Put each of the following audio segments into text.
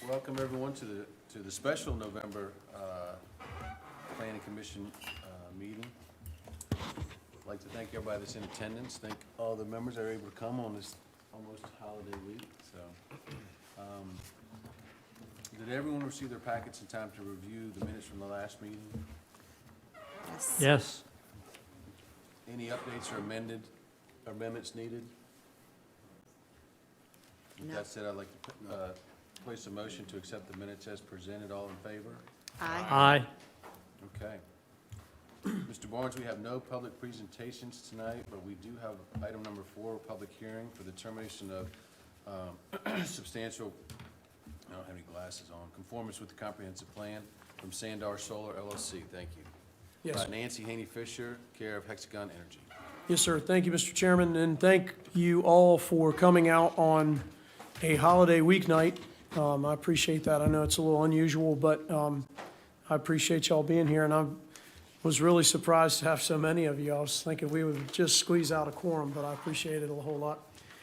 Welcome everyone to the special November Planning Commission meeting. I'd like to thank everybody that's in attendance. Thank all the members that are able to come on this almost holiday week. So, did everyone receive their packets in time to review the minutes from the last meeting? Yes. Yes. Any updates or amendments needed? With No. that said, I'd like to place a motion to accept the minutes as presented. All in favor? Aye. Aye. Okay. Mr. Barnes, we have no public presentations tonight, but we do have item number 4, a public hearing for the termination of substantial, I don't have any glasses on, conformance with the comprehensive plan from Sandar Solar LLC. Thank you. Yes. Nancy Haney Fisher, care of Hexagon Energy. Yes, sir. Thank you, Mr. Chairman, and thank you all for coming out on a holiday weeknight. I appreciate that. I know it's a little unusual, but I appreciate y'all being here, and I was really surprised to have so many of you. I was thinking we would just squeeze out a quorum, but I appreciate it a whole lot.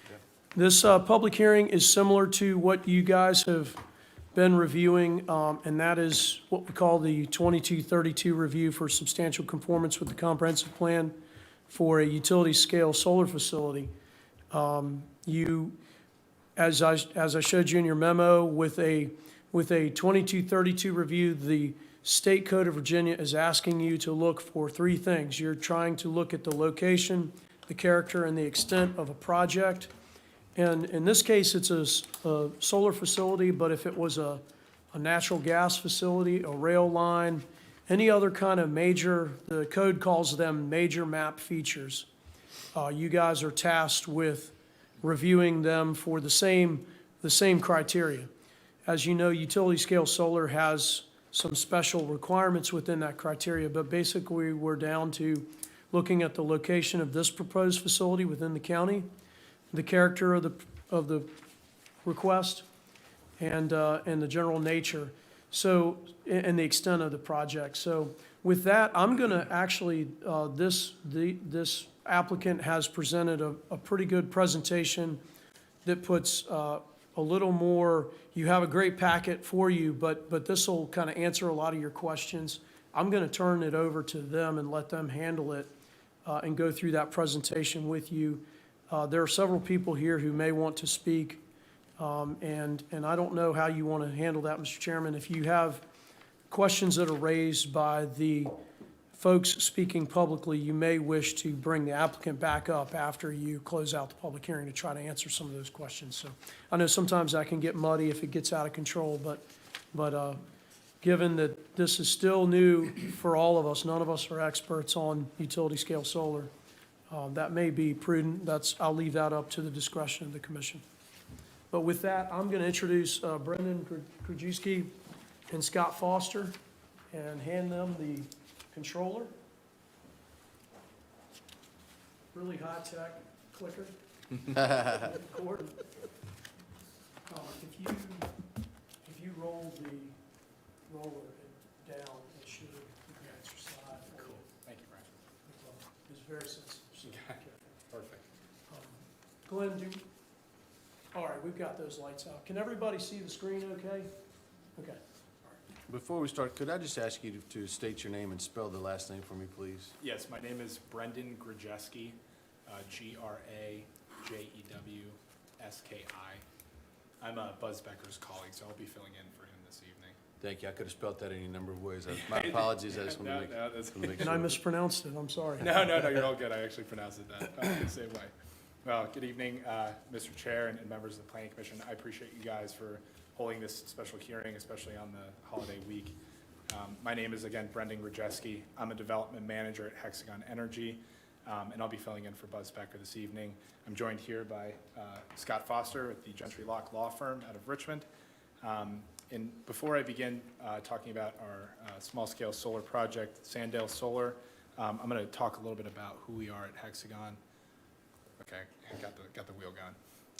Yeah. This public hearing is similar to what you guys have been reviewing, and that is what we call the 2232 review for substantial conformance with the comprehensive plan for a utility-scale solar facility. As I showed you in your memo, with a 2232 review, the State Code of Virginia is asking you to look for 3 things. You're trying to look at the location, the character, and the extent of a project. And in this case, it's a solar facility, but if it was a natural gas facility, a rail line, any other kind of major, the code calls them major map features. You guys are tasked with reviewing them for the same criteria. As you know, utility scale solar has some special requirements within that criteria, but basically we're down to looking at the location of this proposed facility within the county, the character of the request, and the general nature. So, and the extent of the project. So with that, I'm gonna actually, this applicant has presented a pretty good presentation that puts a little more, you have a great packet for you, but this will kind of answer a lot of your questions. I'm gonna turn it over to them and let them handle it and go through that presentation with you. There are several people here who may want to speak, and I don't know how you want to handle that, Mr. Chairman. If you have questions that are raised by the folks speaking publicly, you may wish to bring the applicant back up after you close out the public hearing to try to answer some of those questions. So I know sometimes that can get muddy if it gets out of control, but given that this is still new for all of us, none of us are experts on utility scale solar, that may be prudent. I'll leave that up to the discretion of the commission. But with that, I'm going to introduce Brendan Krajewski and Scott Foster and hand them the controller. Really high-tech clicker. Cord. If you roll the roller down, it should advance your slide. Cool. Thank you, Brian. It's very sensitive. So Perfect. Glenn, all right, we've got those lights out. Can everybody see the screen okay? Okay. Before we start, could I just ask you to state your name and spell the last name for me, please? Yes, my name is Brendan Grajewski, Grajeweski. I'm Buzz Becker's colleague, so I'll be filling in for him this evening. Thank you. I could have spelled that any number of ways. My apologies. I just want to make, that's, want to make And sure. I mispronounced it, I'm sorry. no, you're all good. I actually pronounced it the same way. Well, good evening, Mr. Chair and members of the Planning Commission. I appreciate you guys for holding this special hearing, especially on the holiday week. My name is, again, Brendan Grajewski. I'm a development manager at Hexagon Energy, and I'll be filling in for Buzz Becker this evening. I'm joined here by Scott Foster with the Gentry Locke Law Firm out of Richmond. And before I begin talking about our small-scale solar project, Sandale Solar, I'm going to talk a little bit about who we are at Hexagon. Okay, got the wheel going.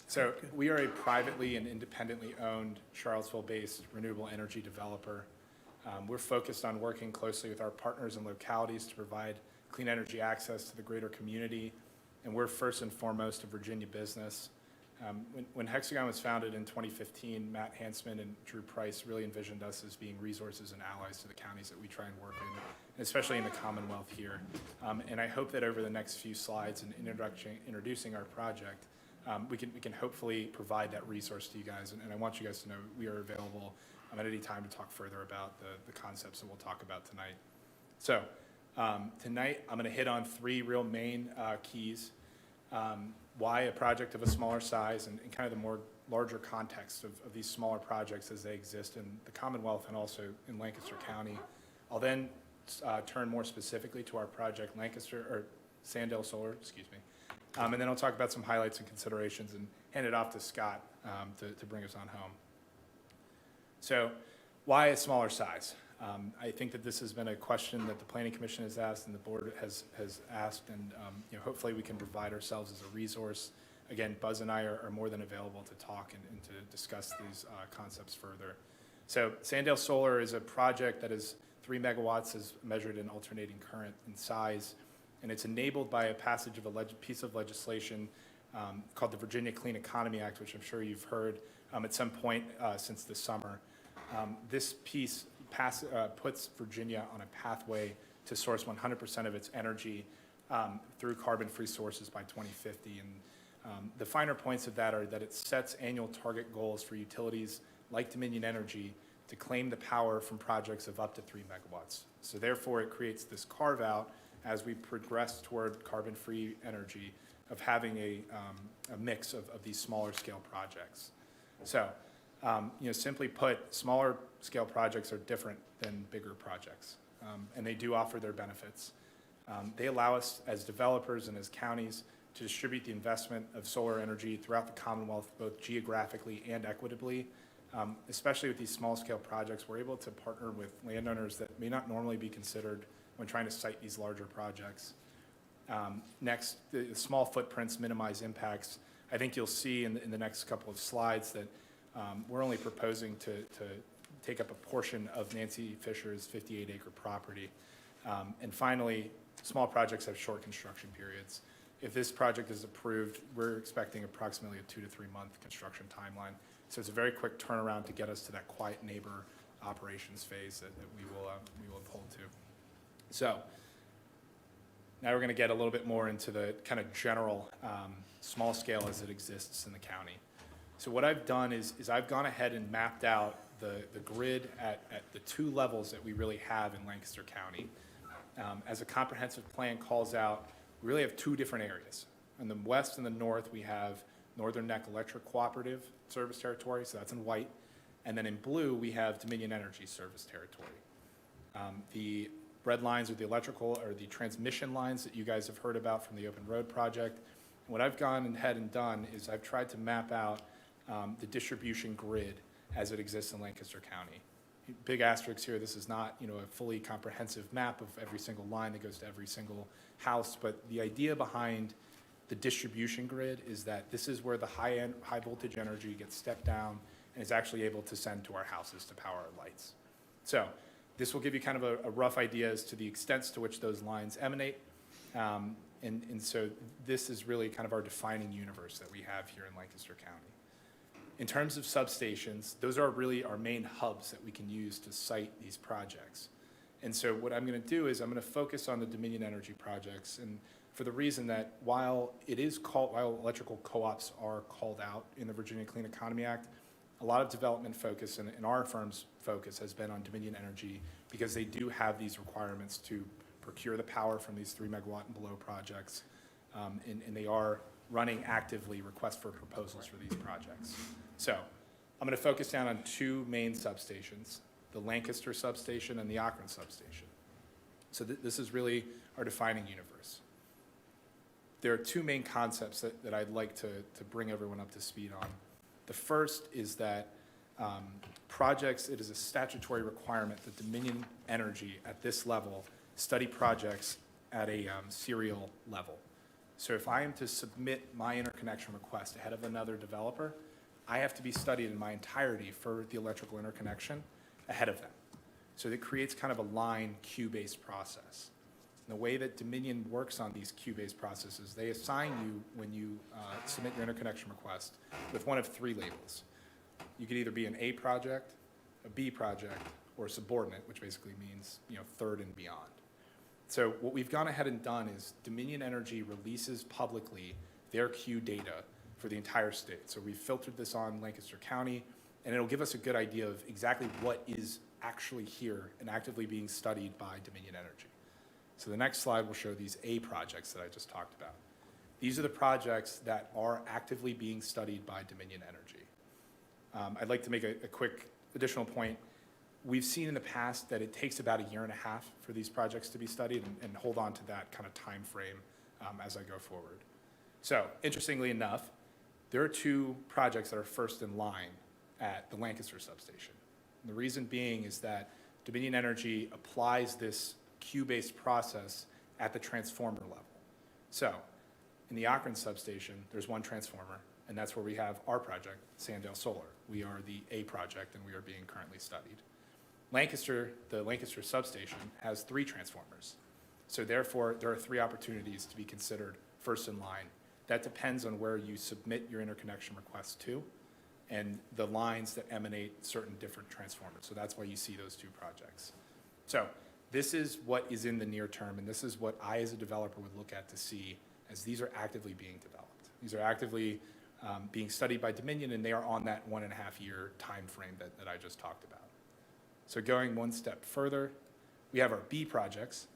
So we are a privately and independently owned Charlottesville-based renewable energy developer. We're focused on working closely with our partners and localities to provide clean energy access to the greater community. And we're first and foremost a Virginia business. When Hexagon was founded in 2015, Matt Hansman and Drew Price really envisioned us as being resources and allies to the counties that we try and work in, and especially in the Commonwealth here. And I hope that over the next few slides and introducing our project, we can hopefully provide that resource to you guys. And I want you guys to know we are available at any time to talk further about the concepts that we'll talk about tonight. So tonight, I'm going to hit on three real main keys. Why a project of a smaller size and kind of the more larger context of these smaller projects as they exist in the Commonwealth and also in Lancaster County. I'll then turn more specifically to our project Sandale Solar, excuse me. And then I'll talk about some highlights and considerations and hand it off to Scott to bring us on home. So why a smaller size? I think that this has been a question that the Planning Commission has asked and the board has asked, and hopefully we can provide ourselves as a resource. Again, Buzz and I are more than available to talk and to discuss these concepts further. So Sandale Solar is a project that is 3 megawatts as measured in alternating current in size, and it's enabled by a passage of a piece of legislation called the Virginia Clean Economy Act, which I'm sure you've heard at some point since this summer. This piece puts Virginia on a pathway to source 100% of its energy through carbon-free sources by 2050. And the finer points of that are that it sets annual target goals for utilities like Dominion Energy to claim the power from projects of up to 3 megawatts. So therefore, it creates this carve-out as we progress toward carbon-free energy of having a mix of these smaller scale projects. So, simply put, smaller scale projects are different than bigger projects, and they do offer their benefits. They allow us as developers and as counties to distribute the investment of solar energy throughout the Commonwealth, both geographically and equitably. Especially with these small scale projects, we're able to partner with landowners that may not normally be considered when trying to site these larger projects. Next, the small footprints minimize impacts. I think you'll see in the next couple of slides that we're only proposing to take up a portion of Nancy Fisher's 58-acre property. And finally, small projects have short construction periods. If this project is approved, we're expecting approximately a 2 to 3 month construction timeline. So it's a very quick turnaround to get us to that quiet neighbor operations phase that we will uphold to. So now we're going to get a little bit more into the kind of general small scale as it exists in the county. So what I've done is I've gone ahead and mapped out the grid at the 2 levels that we really have in Lancaster County. As a comprehensive plan calls out, we really have 2 different areas. In the west and the north, we have Northern Neck Electric Cooperative Service Territory, so that's in white. And then in blue, we have Dominion Energy Service Territory. The red lines are the electrical or the transmission lines that you guys have heard about from the Open Road Project. And what I've gone ahead and done is I've tried to map out the distribution grid as it exists in Lancaster County. Big asterisk here, this is not a fully comprehensive map of every single line that goes to every single house, but the idea behind the distribution grid is that this is where the high voltage energy gets stepped down and is actually able to send to our houses to power our lights. So this will give you kind of a rough idea as to the extents to which those lines emanate. And so this is really kind of our defining universe that we have here in Lancaster County. In terms of substations, those are really our main hubs that we can use to site these projects. And so what I'm going to do is I'm going to focus on the Dominion Energy projects, and for the reason that while electrical co-ops are called out in the Virginia Clean Economy Act, a lot of development focus and our firm's focus has been on Dominion Energy because they do have these requirements to procure the power from these 3 megawatt and below projects, and they are running actively requests for proposals for these projects. So I'm going to focus down on 2 main substations, the Lancaster substation and the Akron substation. So this is really our defining universe. There are 2 main concepts that I'd like to bring everyone up to speed on. The first is that projects, it is a statutory requirement that Dominion Energy at this level study projects at a serial level. So if I am to submit my interconnection request ahead of another developer, I have to be studied in my entirety for the electrical interconnection ahead of them. So it creates kind of a line queue-based process. And the way that Dominion works on these queue-based processes, they assign you, when you submit your interconnection request, with one of three labels. You could either be an A project, a B project, or subordinate, which basically means, third and beyond. So what we've gone ahead and done is Dominion Energy releases publicly their queue data for the entire state. So we've filtered this on Lancaster County, and it'll give us a good idea of exactly what is actually here and actively being studied by Dominion Energy. So the next slide will show these A projects that I just talked about. These are the projects that are actively being studied by Dominion Energy. I'd like to make a quick additional point. We've seen in the past that it takes about 1.5 years for these projects to be studied, and hold on to that kind of time frame as I go forward. So interestingly enough, there are 2 projects that are first in line at the Lancaster substation. And the reason being is that Dominion Energy applies this queue-based process at the transformer level. So in the Akron substation, there's 1 transformer, and that's where we have our project, Sandale Solar. We are the A project, and we are being currently studied. Lancaster, the Lancaster substation, has 3 transformers. So therefore, there are 3 opportunities to be considered first in line. That depends on where you submit your interconnection request to and the lines that emanate certain different transformers. So that's why you see those 2 projects. So this is what is in the near term, and this is what I, as a developer, would look at to see as these are actively being developed. These are actively being studied by Dominion, and they are on that 1.5 year time frame that I just talked about. So going one step further, we have our B projects.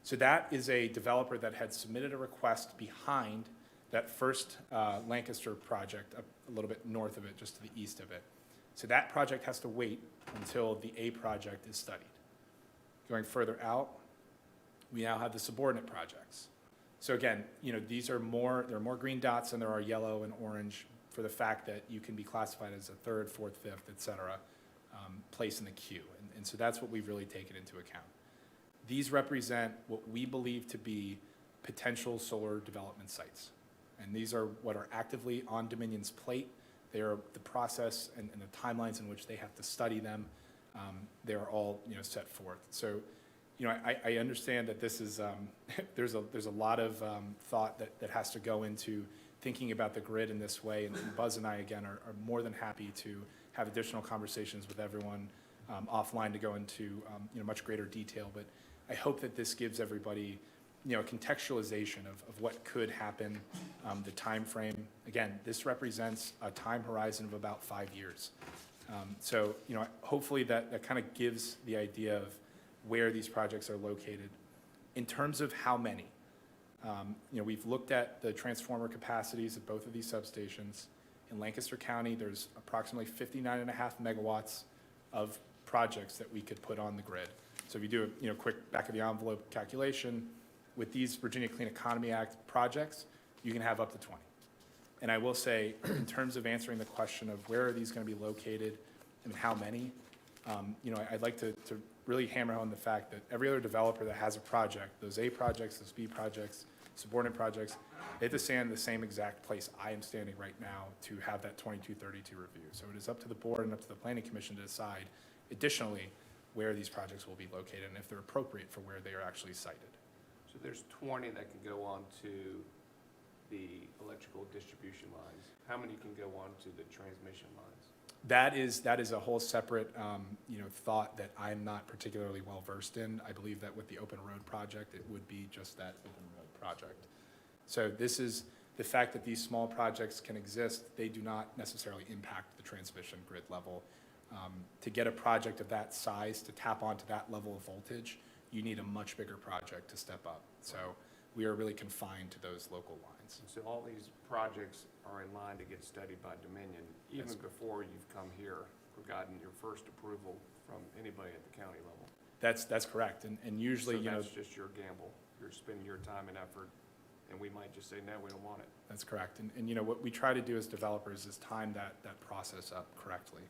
So that is a developer that had submitted a request behind that first Lancaster project, up a little bit north of it, just to the east of it. So that project has to wait until the A project is studied. Going further out, we now have the subordinate projects. So again, these are there are more green dots than there are yellow and orange for the fact that you can be classified as a 3rd, 4th, 5th, et cetera, place in the queue. And so that's what we've really taken into account. These represent what we believe to be potential solar development sites. And these are what are actively on Dominion's plate. They are the process and the timelines in which they have to study them. They are all set forth. So I understand that this is there's a lot of thought that has to go into thinking about the grid in this way. And Buzz and I again are more than happy to have additional conversations with everyone offline to go into much greater detail. But I hope that this gives everybody a contextualization of what could happen, the time frame. Again, this represents a time horizon of about 5 years. So hopefully that kind of gives the idea of where these projects are located. In terms of how many, we've looked at the transformer capacities of both of these substations. In Lancaster County, there's approximately 59.5 megawatts of projects that we could put on the grid. So if you do a quick back of the envelope calculation, with these Virginia Clean Economy Act projects, you can have up to 20. And I will say, in terms of answering the question of where are these going to be located and how many, I'd like to really hammer home the fact that every other developer that has a project, those A projects, those B projects, subordinate projects, they have to stand in the same exact place I am standing right now to have that 2232 review. So it is up to the board and up to the Planning Commission to decide, additionally, where these projects will be located and if they're appropriate for where they are actually sited. So there's 20 that can go on to the electrical distribution lines. How many can go on to the transmission lines? That is a whole separate, thought that I'm not particularly well versed in. I believe that with the Open Road project, it would be just that Open Road project. So this is the fact that these small projects can exist. They do not necessarily impact the transmission grid level. To get a project of that size to tap onto that level of voltage, you need a much bigger project to step up. So we are really confined to those local lines. And so all these projects are in line to get studied by Dominion, even Yes. before you've come here or gotten your first approval from anybody at the county level. That's correct. And usually, So that's just your gamble. You're spending your time and effort, and we might just say, no, we don't want it. that's correct. And what we try to do as developers is time that process up correctly.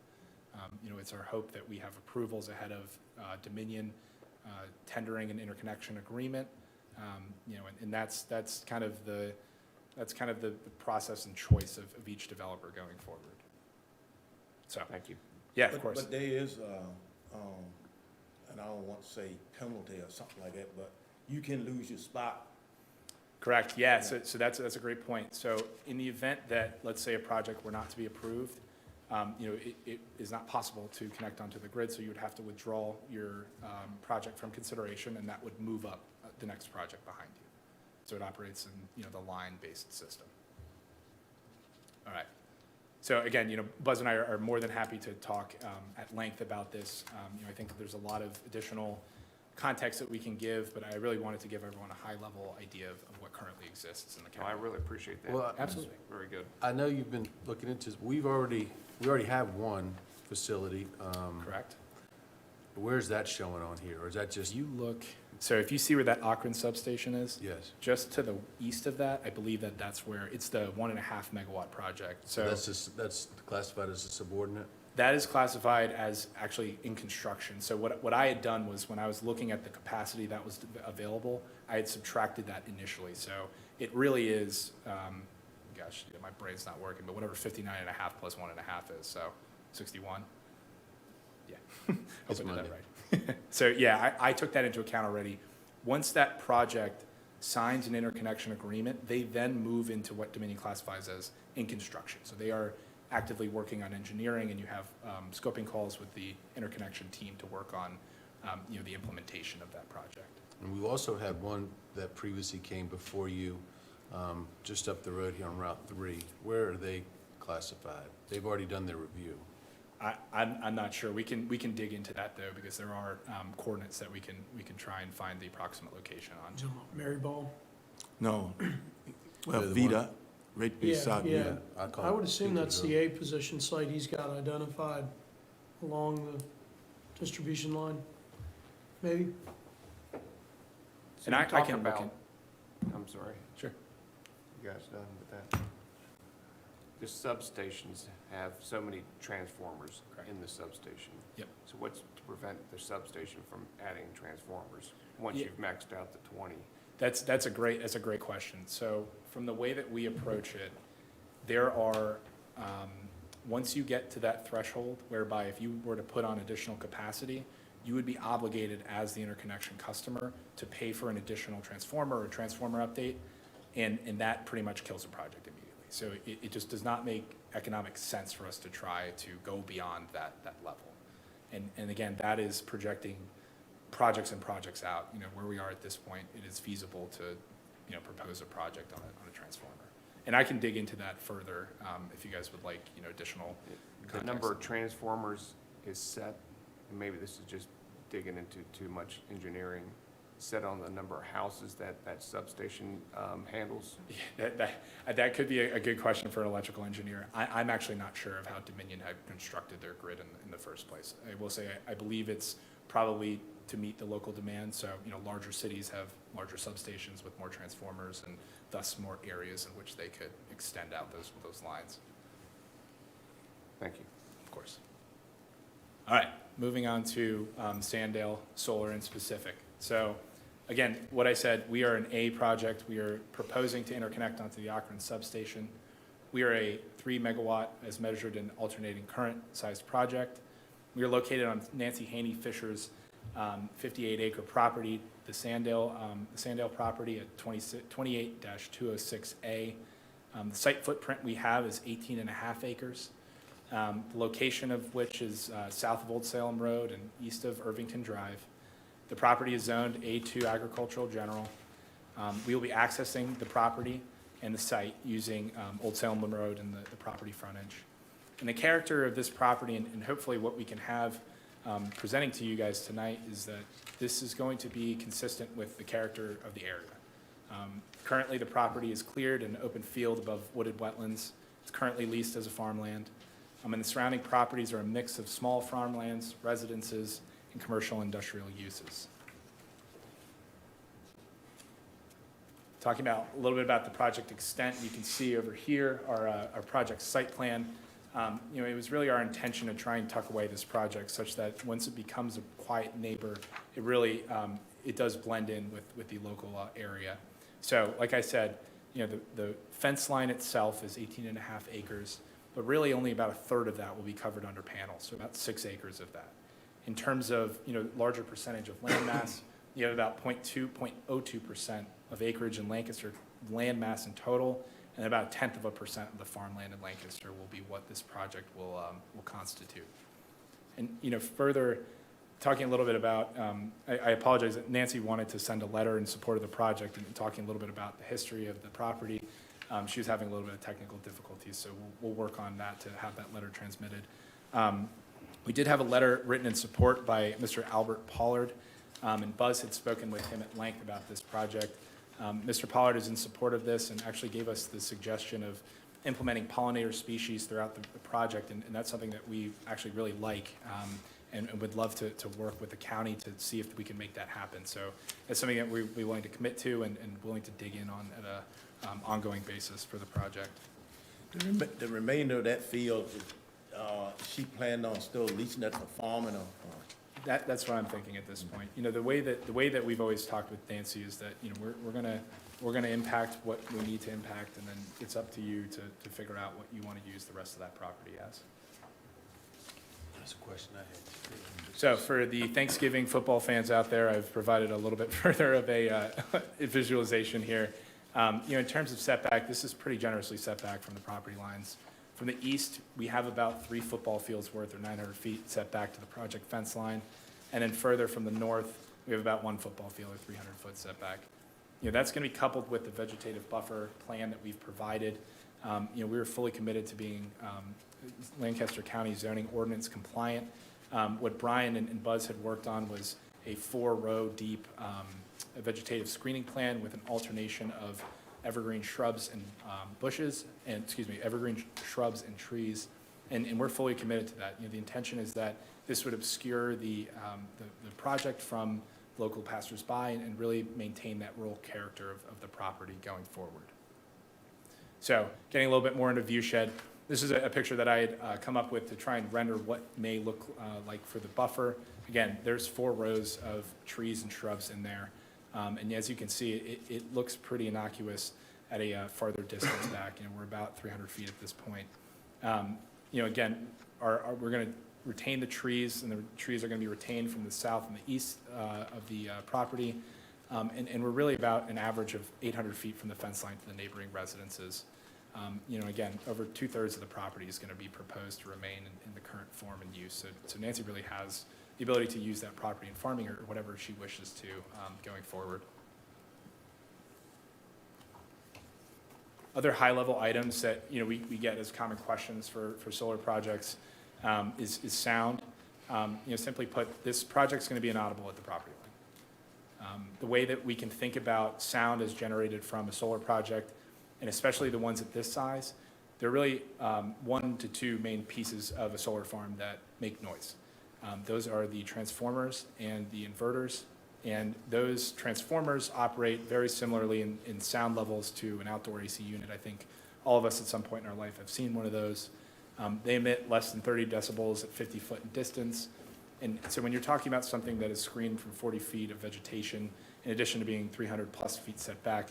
It's our hope that we have approvals ahead of Dominion tendering an interconnection agreement. And that's kind of the process and choice of each developer going forward. So, Thank you. yeah, of course. But there is, and I don't want to say penalty or something like that, but you can lose your spot. Correct, yeah, so that's a great point. So in the event that, let's say, a project were not to be approved, it is not possible to connect onto the grid, so you would have to withdraw your project from consideration, and that would move up the next project behind you. So it operates in, the line-based system. All right. So again, Buzz and I are more than happy to talk at length about this. I think that there's a lot of additional context that we can give, but I really wanted to give everyone a high-level idea of what currently exists in the No, I county. really appreciate that. Well, Absolutely. Very good. I know you've been looking into, we already have one facility. Correct? Where's that showing on here, or is that just, You look, so if you see where that Akron substation is, yes? just to the east of that, I believe that's where, it's the 1.5 megawatt project. So That's classified as a subordinate? that is classified as actually in construction. So what I had done was, when I was looking at the capacity that was available, I had subtracted that initially. So it really is, my brain's not working, but whatever 59.5 plus 1.5 is, so 61? Yeah. Hope It's I did that Monday. right. So yeah, I took that into account already. Once that project signs an interconnection agreement, they then move into what Dominion classifies as in construction. So they are actively working on engineering, and you have scoping calls with the interconnection team to work on, the implementation of that project. And we also had one that previously came before you, just up the road here on Route 3. Where are they classified? They've already done their review. I'm not sure. We can dig into that though, because there are coordinates that we can try and find the approximate location on. Mary Ball? No, well, The one- Vida, right Yeah, beside yeah. Vida. call I it would assume Beacon that's Road. the A position site he's got identified along the distribution line, maybe? So And you I talked can look about- I'm sorry. Sure. You guys done with that? The substations have so many transformers Correct. in the substation. Yep. So what's to prevent the substation from adding transformers once Yeah. you've maxed out the 20? That's a great question. So from the way that we approach it, there are, once you get to that threshold whereby if you were to put on additional capacity, you would be obligated as the interconnection customer to pay for an additional transformer or transformer update, and that pretty much kills the project immediately. So it just does not make economic sense for us to try to go beyond that level. And again, that is projecting projects and projects out, where we are at this point, it is feasible to, propose a project on a transformer. And I can dig into that further, if you guys would like, additional The number context. of transformers is set, and maybe this is just digging into too much engineering, set on the number of houses that substation handles? That could be a good question for an electrical engineer. I'm actually not sure of how Dominion had constructed their grid in the first place. I will say, I believe it's probably to meet the local demand, so, larger cities have larger substations with more transformers and thus more areas in which they could extend out those lines, Thank you. of course. All right, moving on to Sandale Solar in specific. So, again, what I said, we are an A project. We are proposing to interconnect onto the Akron substation. We are a 3 megawatt as measured in alternating current sized project. We are located on Nancy Haney Fisher's 58-acre property, the Sandale property at 28-206A. The site footprint we have is 18.5 acres. The location of which is south of Old Salem Road and east of Irvington Drive. The property is zoned A2 Agricultural General. We will be accessing the property and the site using Old Salem Road and the property frontage. And the character of this property, and hopefully what we can have presenting to you guys tonight, is that this is going to be consistent with the character of the area. Currently, the property is cleared and open field above wooded wetlands. It's currently leased as a farmland. And the surrounding properties are a mix of small farmlands, residences, and commercial industrial uses. Talking about a little bit about the project extent, you can see over here our project site plan. It was really our intention to try and tuck away this project such that once it becomes a quiet neighbor, it really it does blend in with the local area. So, like I said, the fence line itself is 18.5 acres, but really only about a third of that will be covered under panels, so about 6 acres of that. In terms of larger percentage of land mass, you have about 0.02% of acreage in Lancaster land mass in total, and about 0.1% of the farmland in Lancaster will be what this project will constitute. And, further, talking a little bit about, I apologize that Nancy wanted to send a letter in support of the project and talking a little bit about the history of the property. She was having a little bit of technical difficulties, so we'll work on that to have that letter transmitted. We did have a letter written in support by Mr. Albert Pollard, and Buzz had spoken with him at length about this project. Mr. Pollard is in support of this and actually gave us the suggestion of implementing pollinator species throughout the project, and that's something that we actually really like, and would love to work with the county to see if we can make that happen. So that's something that we're willing to commit to and willing to dig in on at a ongoing basis for the project. The remainder of that field, she planned on still leasing that for farming or? That's what I'm thinking at this point. The way that we've always talked with Nancy is that, we're gonna impact what we need to impact, and then it's up to you to figure out what you want to use the rest of that property as. That's a question I had. So for the Thanksgiving football fans out there, I've provided a little bit further of a visualization here. In terms of setback, this is pretty generously set back from the property lines. From the east, we have about 3 football fields worth, or 900 feet set back to the project fence line. And then further from the north, we have about 1 football field, or 300-foot setback. That's going to be coupled with the vegetative buffer plan that we've provided. We were fully committed to being Lancaster County zoning ordinance compliant. What Brian and Buzz had worked on was a 4-row deep vegetative screening plan with an alternation of evergreen shrubs and evergreen shrubs and trees, and we're fully committed to that. The intention is that this would obscure the project from local passersby and really maintain that rural character of the property going forward. So, getting a little bit more into viewshed, this is a picture that I had come up with to try and render what may look like for the buffer. Again, there's 4 rows of trees and shrubs in there. And as you can see, it looks pretty innocuous at a farther distance back. We're about 300 feet at this point. Again, we're going to retain the trees, and the trees are going to be retained from the south and the east of the property. And we're really about an average of 800 feet from the fence line to the neighboring residences. Again, over 2/3 of the property is going to be proposed to remain in the current form and use. So Nancy really has the ability to use that property in farming or whatever she wishes to going forward. Other high-level items that we get as common questions for solar projects is sound. Simply put, this project's going to be inaudible at the property line. The way that we can think about sound as generated from a solar project, and especially the ones at this size, there are really 1 to 2 main pieces of a solar farm that make noise. Those are the transformers and the inverters, and those transformers operate very similarly in sound levels to an outdoor AC unit. I think all of us at some point in our life have seen one of those. They emit less than 30 decibels at 50 foot in distance, and so when you're talking about something that is screened from 40 feet of vegetation, in addition to being 300 plus feet set back,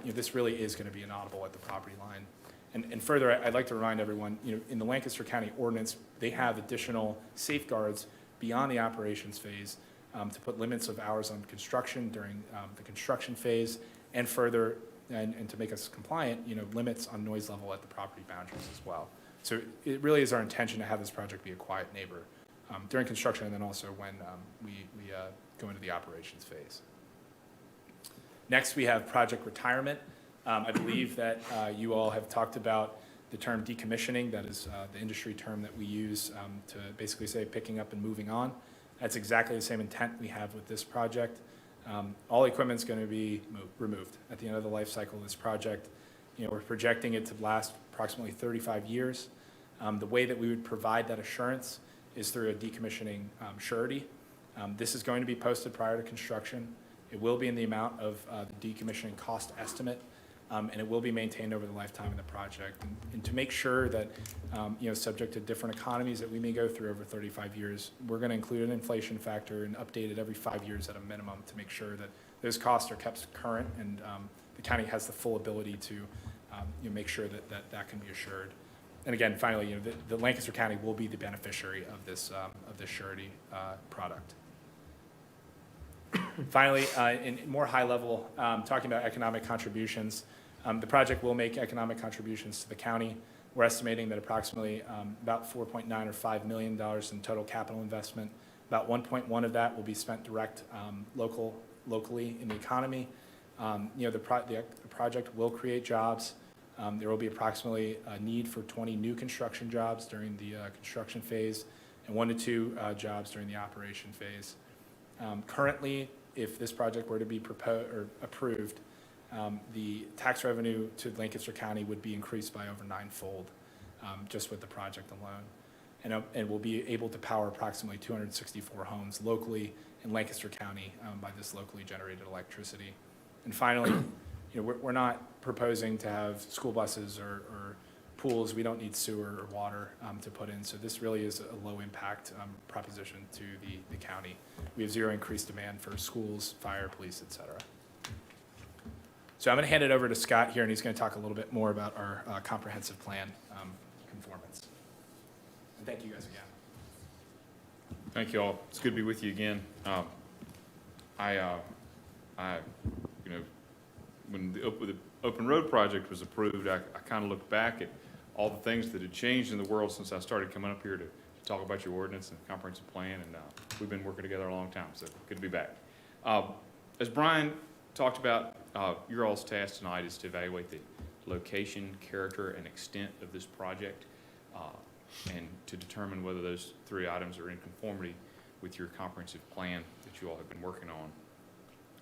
this really is going to be inaudible at the property line. And further, I'd like to remind everyone, in the Lancaster County ordinance, they have additional safeguards beyond the operations phase to put limits of hours on construction during the construction phase, and further, and to make us compliant, limits on noise level at the property boundaries as well. So it really is our intention to have this project be a quiet neighbor during construction, and then also when we go into the operations phase. Next, we have project retirement. I believe that you all have talked about the term decommissioning. That is the industry term that we use to basically say picking up and moving on. That's exactly the same intent we have with this project. All equipment's going to be removed at the end of the life cycle of this project. We're projecting it to last approximately 35 years. The way that we would provide that assurance is through a decommissioning surety. This is going to be posted prior to construction. It will be in the amount of the decommissioning cost estimate, and it will be maintained over the lifetime of the project. And to make sure that, subject to different economies that we may go through over 35 years, we're going to include an inflation factor and update it every 5 years at a minimum to make sure that those costs are kept current, and the county has the full ability to make sure that can be assured. And again, finally, the Lancaster County will be the beneficiary of this surety product. Finally, in more high level, talking about economic contributions, the project will make economic contributions to the county. We're estimating that approximately about $4.9 or $5 million in total capital investment. About 1.1 of that will be spent direct locally in the economy. The project will create jobs. There will be approximately a need for 20 new construction jobs during the construction phase and 1 to 2 jobs during the operation phase. Currently, if this project were to be approved, the tax revenue to Lancaster County would be increased by over 9-fold just with the project alone. And we'll be able to power approximately 264 homes locally in Lancaster County by this locally generated electricity. And finally, we're not proposing to have school buses or pools. We don't need sewer or water to put in. So this really is a low impact proposition to the county. We have zero increased demand for schools, fire, police, et cetera. So I'm going to hand it over to Scott here, and he's going to talk a little bit more about our comprehensive plan conformance. And thank you guys again. Thank you all. It's good to be with you again. When the Open Road project was approved, I kind of looked back at all the things that had changed in the world since I started coming up here to talk about your ordinance and comprehensive plan, and we've been working together a long time, so good to be back. As Brian talked about, your all's task tonight is to evaluate the location, character, and extent of this project, and to determine whether those 3 items are in conformity with your comprehensive plan that you all have been working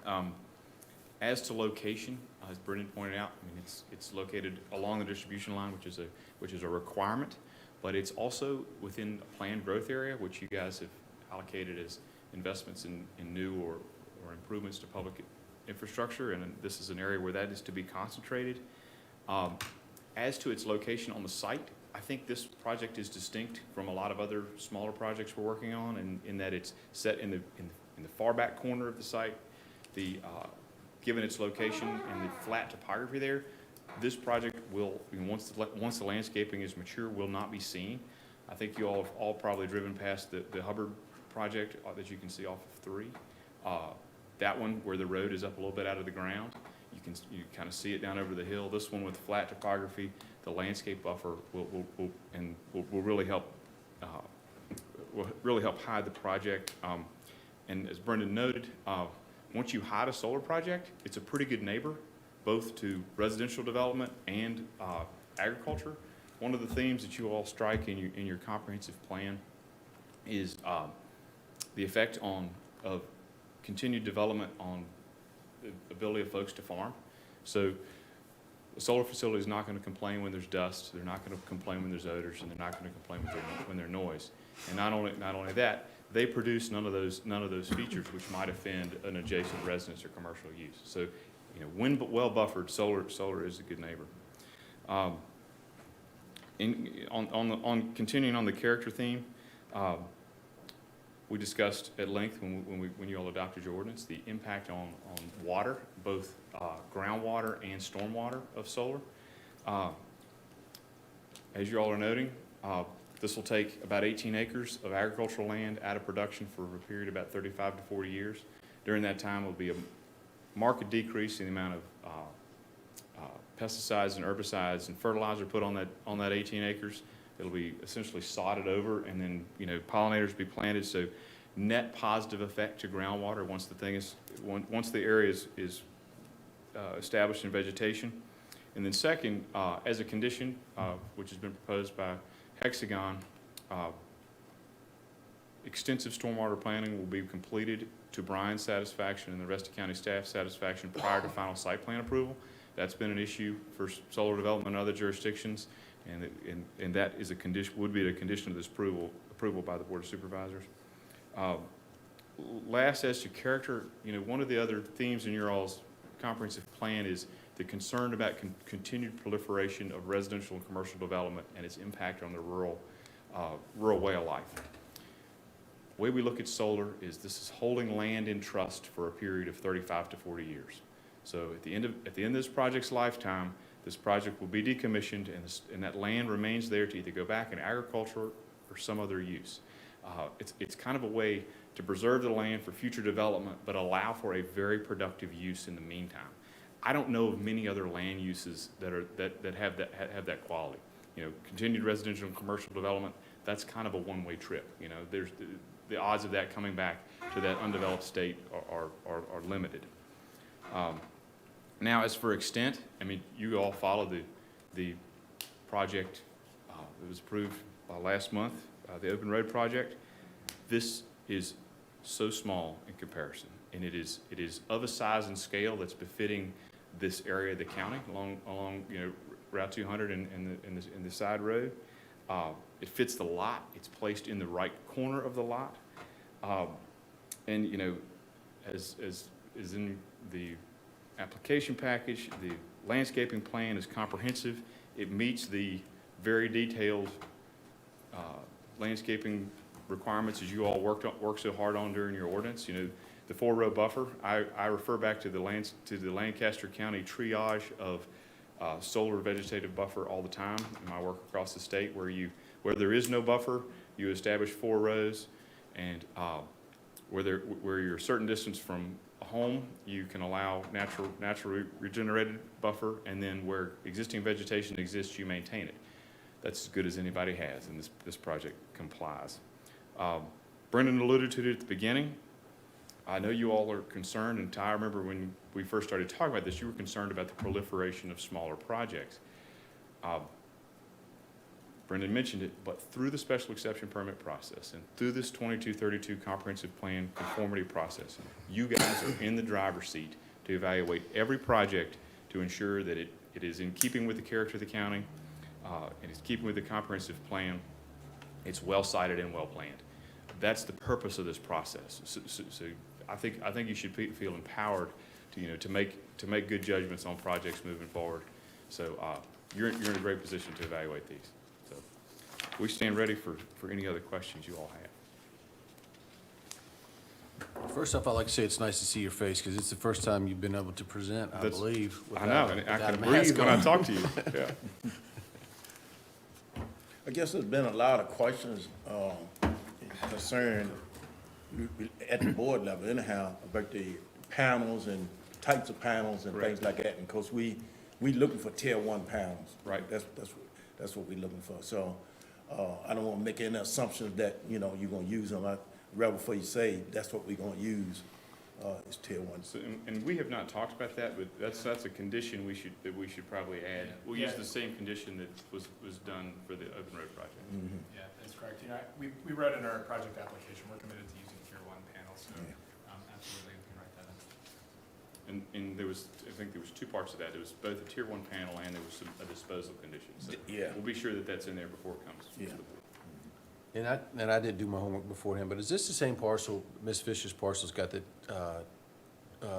on. As to location, as Brendan pointed out, I mean, it's located along the distribution line, which is a requirement, but it's also within a planned growth area, which you guys have allocated as investments in new or improvements to public infrastructure, and this is an area where that is to be concentrated. As to its location on the site, I think this project is distinct from a lot of other smaller projects we're working on, in that it's set in the far back corner of the site. Given its location and the flat topography there, this project will, once the landscaping is mature, will not be seen. I think you all have all probably driven past the Hubbard project that you can see off of 3. That one where the road is up a little bit out of the ground, you kind of see it down over the hill. This one with flat topography, the landscape buffer will really help hide the project. And as Brendan noted, once you hide a solar project, it's a pretty good neighbor, both to residential development and agriculture. One of the themes that you all strike in your comprehensive plan is the effect of continued development on the ability of folks to farm. So the solar facility is not going to complain when there's dust, they're not going to complain when there's odors, and they're not going to complain when there's noise. And not only that, they produce none of those features which might offend an adjacent residence or commercial use. So, when well buffered, solar is a good neighbor. Continuing on the character theme, we discussed at length when you all adopted your ordinance the impact on water, both groundwater and stormwater of solar. As you all are noting, this will take about 18 acres of agricultural land out of production for a period of about 35 to 40 years. During that time, will be a marked decrease in the amount of pesticides and herbicides and fertilizer put on that 18 acres. It'll be essentially sodded over, and then pollinators be planted. So net positive effect to groundwater once the area is established in vegetation. And then second, as a condition, which has been proposed by Hexagon, extensive stormwater planning will be completed to Brian's satisfaction and the rest of county staff satisfaction prior to final site plan approval. That's been an issue for solar development in other jurisdictions, and that is a condition, would be a condition of this approval by the Board of Supervisors. Last, as to character, one of the other themes in your all's comprehensive plan is the concern about continued proliferation of residential and commercial development and its impact on the rural way of life. The way we look at solar is this is holding land in trust for a period of 35 to 40 years. So at the end of this project's lifetime, this project will be decommissioned, and that land remains there to either go back in agriculture or some other use. It's kind of a way to preserve the land for future development, but allow for a very productive use in the meantime. I don't know of many other land uses that have that quality. You know, continued residential and commercial development, that's kind of a one-way trip. You know, there's the odds of that coming back to that undeveloped state are limited. Now, as for extent, I mean, you all followed the project that was approved last month, the Open Road project. This is so small in comparison, and it is of a size and scale that's befitting this area of the county along you know, Route 200 and the side road. It fits the lot. It's placed in the right corner of the lot. And, you know, as is in the application package, the landscaping plan is comprehensive. It meets the very detailed landscaping requirements as you all worked so hard on during your ordinance. You know, the 4-row buffer, I refer back to the Lancaster County triage of solar vegetative buffer all the time in my work across the state, where there is no buffer, you establish 4 rows, and where you're a certain distance from a home, you can allow natural regenerated buffer, and then where existing vegetation exists, you maintain it. That's as good as anybody has, and this project complies. Brendan alluded to it at the beginning. I know you all are concerned, and Ty, I remember when we first started talking about this, you were concerned about the proliferation of smaller projects. Brendan mentioned it, but through the special exception permit process and through this 2232 comprehensive plan conformity process, you guys are in the driver's seat to evaluate every project to ensure that it is in keeping with the character of the county, it is keeping with the comprehensive plan, it's well sited and well planned. That's the purpose of this process. So I think you should feel empowered to make good judgments on projects moving forward. So you're in a great position to evaluate these. So we stand ready for any other questions you all have. First off, I'd like to say it's nice to see your face, because it's the first time you've been able to present, I That's- believe. I know, and I without a can mask breathe when I on. talk to you. Yeah. I guess there's been a lot of questions, concern at the board level anyhow about the panels and types of panels and things like that. And of course, we looking for tier 1 panels. Right. That's what we looking for. So, I don't want to make any assumptions that, you're going to use them. I'd rather for you say, that's what we're going to use, is tier 1. So, and we have not talked about that, but that's a condition that we should probably add. We'll use Yeah. the same condition that was done for the Open Road project. Yeah, that's correct. You know, we wrote in our project application, we're committed to using tier 1 panels, so absolutely, we can write that in. And I think there was 2 parts of that. There was both a tier 1 panel and there was a disposal condition. So Yeah. we'll be sure that that's in there before it comes to Yeah. the board. And I did do my homework beforehand, but is this the same parcel, Ms. Fisher's parcel's got the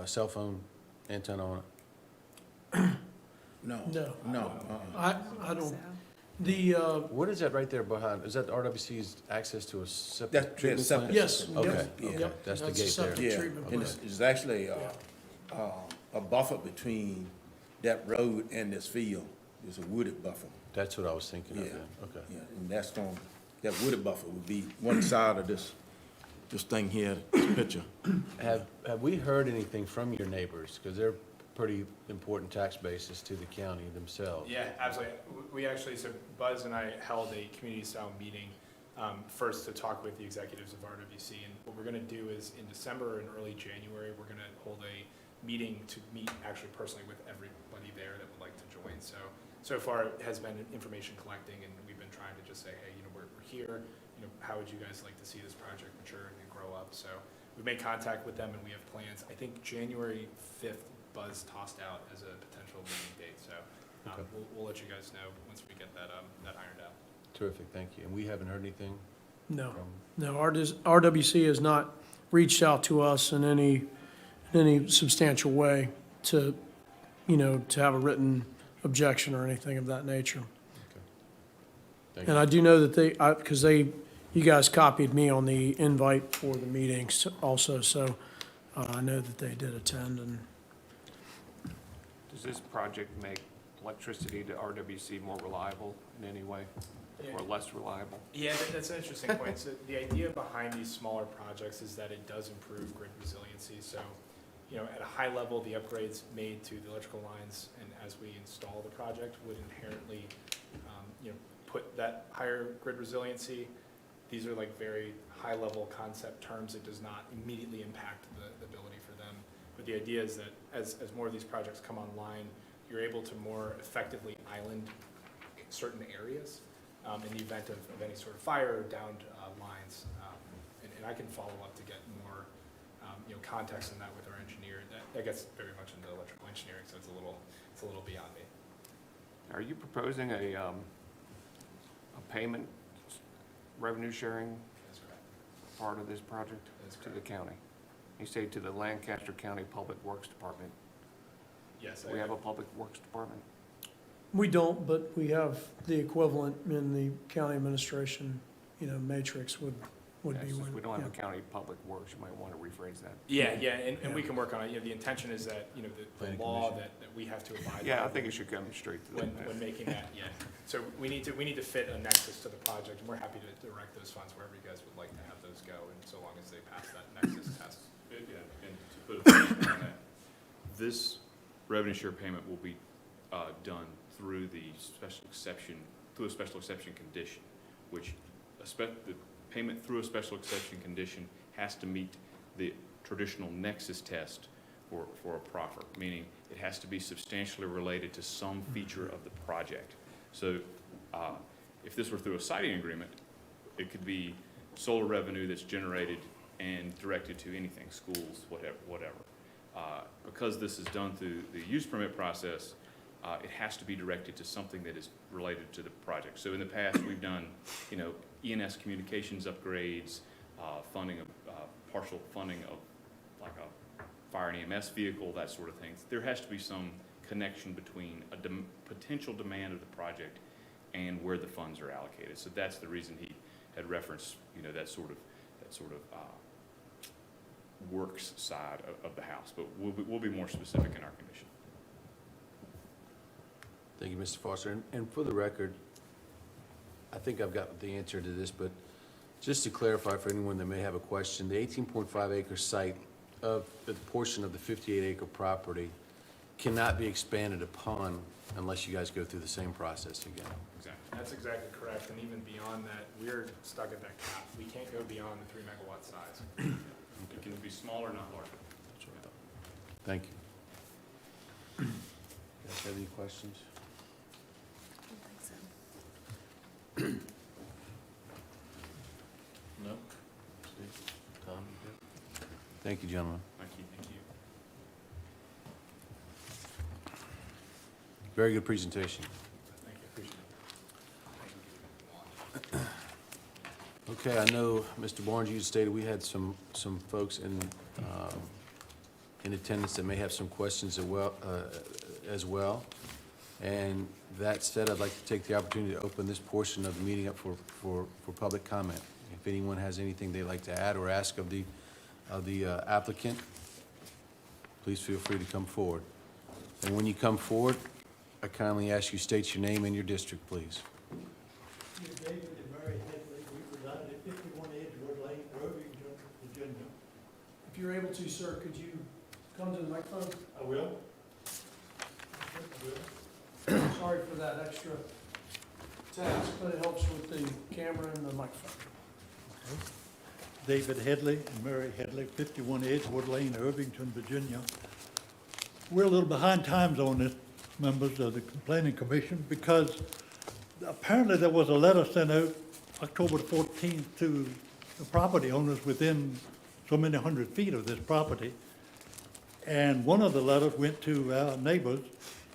cell phone antenna on it? No. No. Uh-uh. I don't, the, What is that right there behind? Is that RWC's access to a septic That's treatment the septic plant? yes, system. Okay, yep, Yeah. okay, yep. that's the a gate there. septic Yeah, treatment and plant. it's actually a buffer between that road and this field. It's a wooded buffer. That's what I was thinking of Yeah. then, okay. Yeah, and that wooded buffer would be one side of this thing here, this picture. Have we heard anything from your neighbors? Because they're pretty important tax bases to the county themselves. Yeah, absolutely. We actually, so Buzz and I held a community-style meeting first to talk with the executives of RWC. And what we're going to do is in December and early January, we're going to hold a meeting to meet actually personally with everybody there that would like to join. So far it has been information collecting, and we've been trying to just say, hey, we're here. How would you guys like to see this project mature and grow up? So we've made contact with them, and we have plans. I think January 5th, Buzz tossed out as a potential meeting date. So Okay. we'll let you guys know once we get that ironed out. Terrific, thank you. And we haven't heard anything No, from, no, RWC has not reached out to us in any substantial way to have a written objection or anything of that nature. thank And you. I do know that because you guys copied me on the invite for the meetings also, so I know that they did attend, and Does this project make electricity to RWC more reliable in any way, or less reliable? Yeah, that's an interesting point. So the idea behind these smaller projects is that it does improve grid resiliency. So, you know, at a high level, the upgrades made to the electrical lines and as we install the project would inherently, you know, put that higher grid resiliency. These are like very high-level concept terms. It does not immediately impact the ability for them. But the idea is that as more of these projects come online, you're able to more effectively island certain areas in the event of any sort of fire or downed lines. And I can follow up to get more, you know, context on that with our engineer. That gets very much into electrical engineering, so it's a little beyond me. Are you proposing a payment, revenue sharing That's correct. part of this project That's to the correct. county? You say to the Lancaster County Public Works Department. Yes. We have a Public Works Department? We don't, but we have the equivalent in the county administration, you know, matrix would Yeah, be since one. we don't have a yeah. county Public Works, you might want to rephrase that. Yeah, and Yeah. we can work on it. You know, the intention is that, you know, the Planning law commission. that we have to abide by. Yeah, I think it should come straight to them. When making that, yeah. So we need to fit a nexus to the project, and we're happy to direct those funds wherever you guys would like to have those go, and so long as they pass that nexus test. Yeah, and to put a point on that, this revenue share payment will be done through the special exception, through a special exception condition, which the payment through a special exception condition has to meet the traditional nexus test for a proffer, meaning it has to be substantially related to some feature of the project. So if this were through a siting agreement, it could be solar revenue that's generated and directed to anything, schools, whatever. Because this is done through the use permit process, it has to be directed to something that is related to the project. So in the past, we've done, you know, ENS communications upgrades, funding of, partial funding of like a fire and EMS vehicle, that sort of thing. There has to be some connection between a potential demand of the project and where the funds are allocated. So that's the reason he had referenced, you know, that sort of works side of the house. But we'll be more specific in our condition. Thank you, Mr. Foster. And for the record, I think I've got the answer to this, but just to clarify for anyone that may have a question, the 18.5 acre site of the portion of the 58 acre property cannot be expanded upon unless you guys go through the same process again. Exactly. That's exactly correct, and even beyond that, we're stuck at that cap. We can't go beyond the 3 megawatt size. It can be smaller, not larger. Thank you. You guys have any questions? No? Steve? Tom? You good? Thank you, gentlemen. Thank you. Very good presentation. Thank you, appreciate it. Okay, I know, Mr. Barnes, you stated we had some folks in attendance that may have some questions as well. And that said, I'd like to take the opportunity to open this portion of the meeting up for public comment. If anyone has anything they'd like to add or ask of the applicant, please feel free to come forward. And when you come forward, I kindly ask you state your name and your district, please. David and Mary Headley, we reside at 51 Edgewood Lane, Irvington, Virginia. If you're able to, sir, could you come to the microphone? I will. Sorry for that extra task, but it helps with the camera and the microphone. David Headley and Mary Headley, 51 Edgewood Lane, Irvington, Virginia. We're a little behind times on this, members of the Planning Commission, because apparently there was a letter sent out October the 14th to the property owners within so many hundred feet of this property. And one of the letters went to our neighbors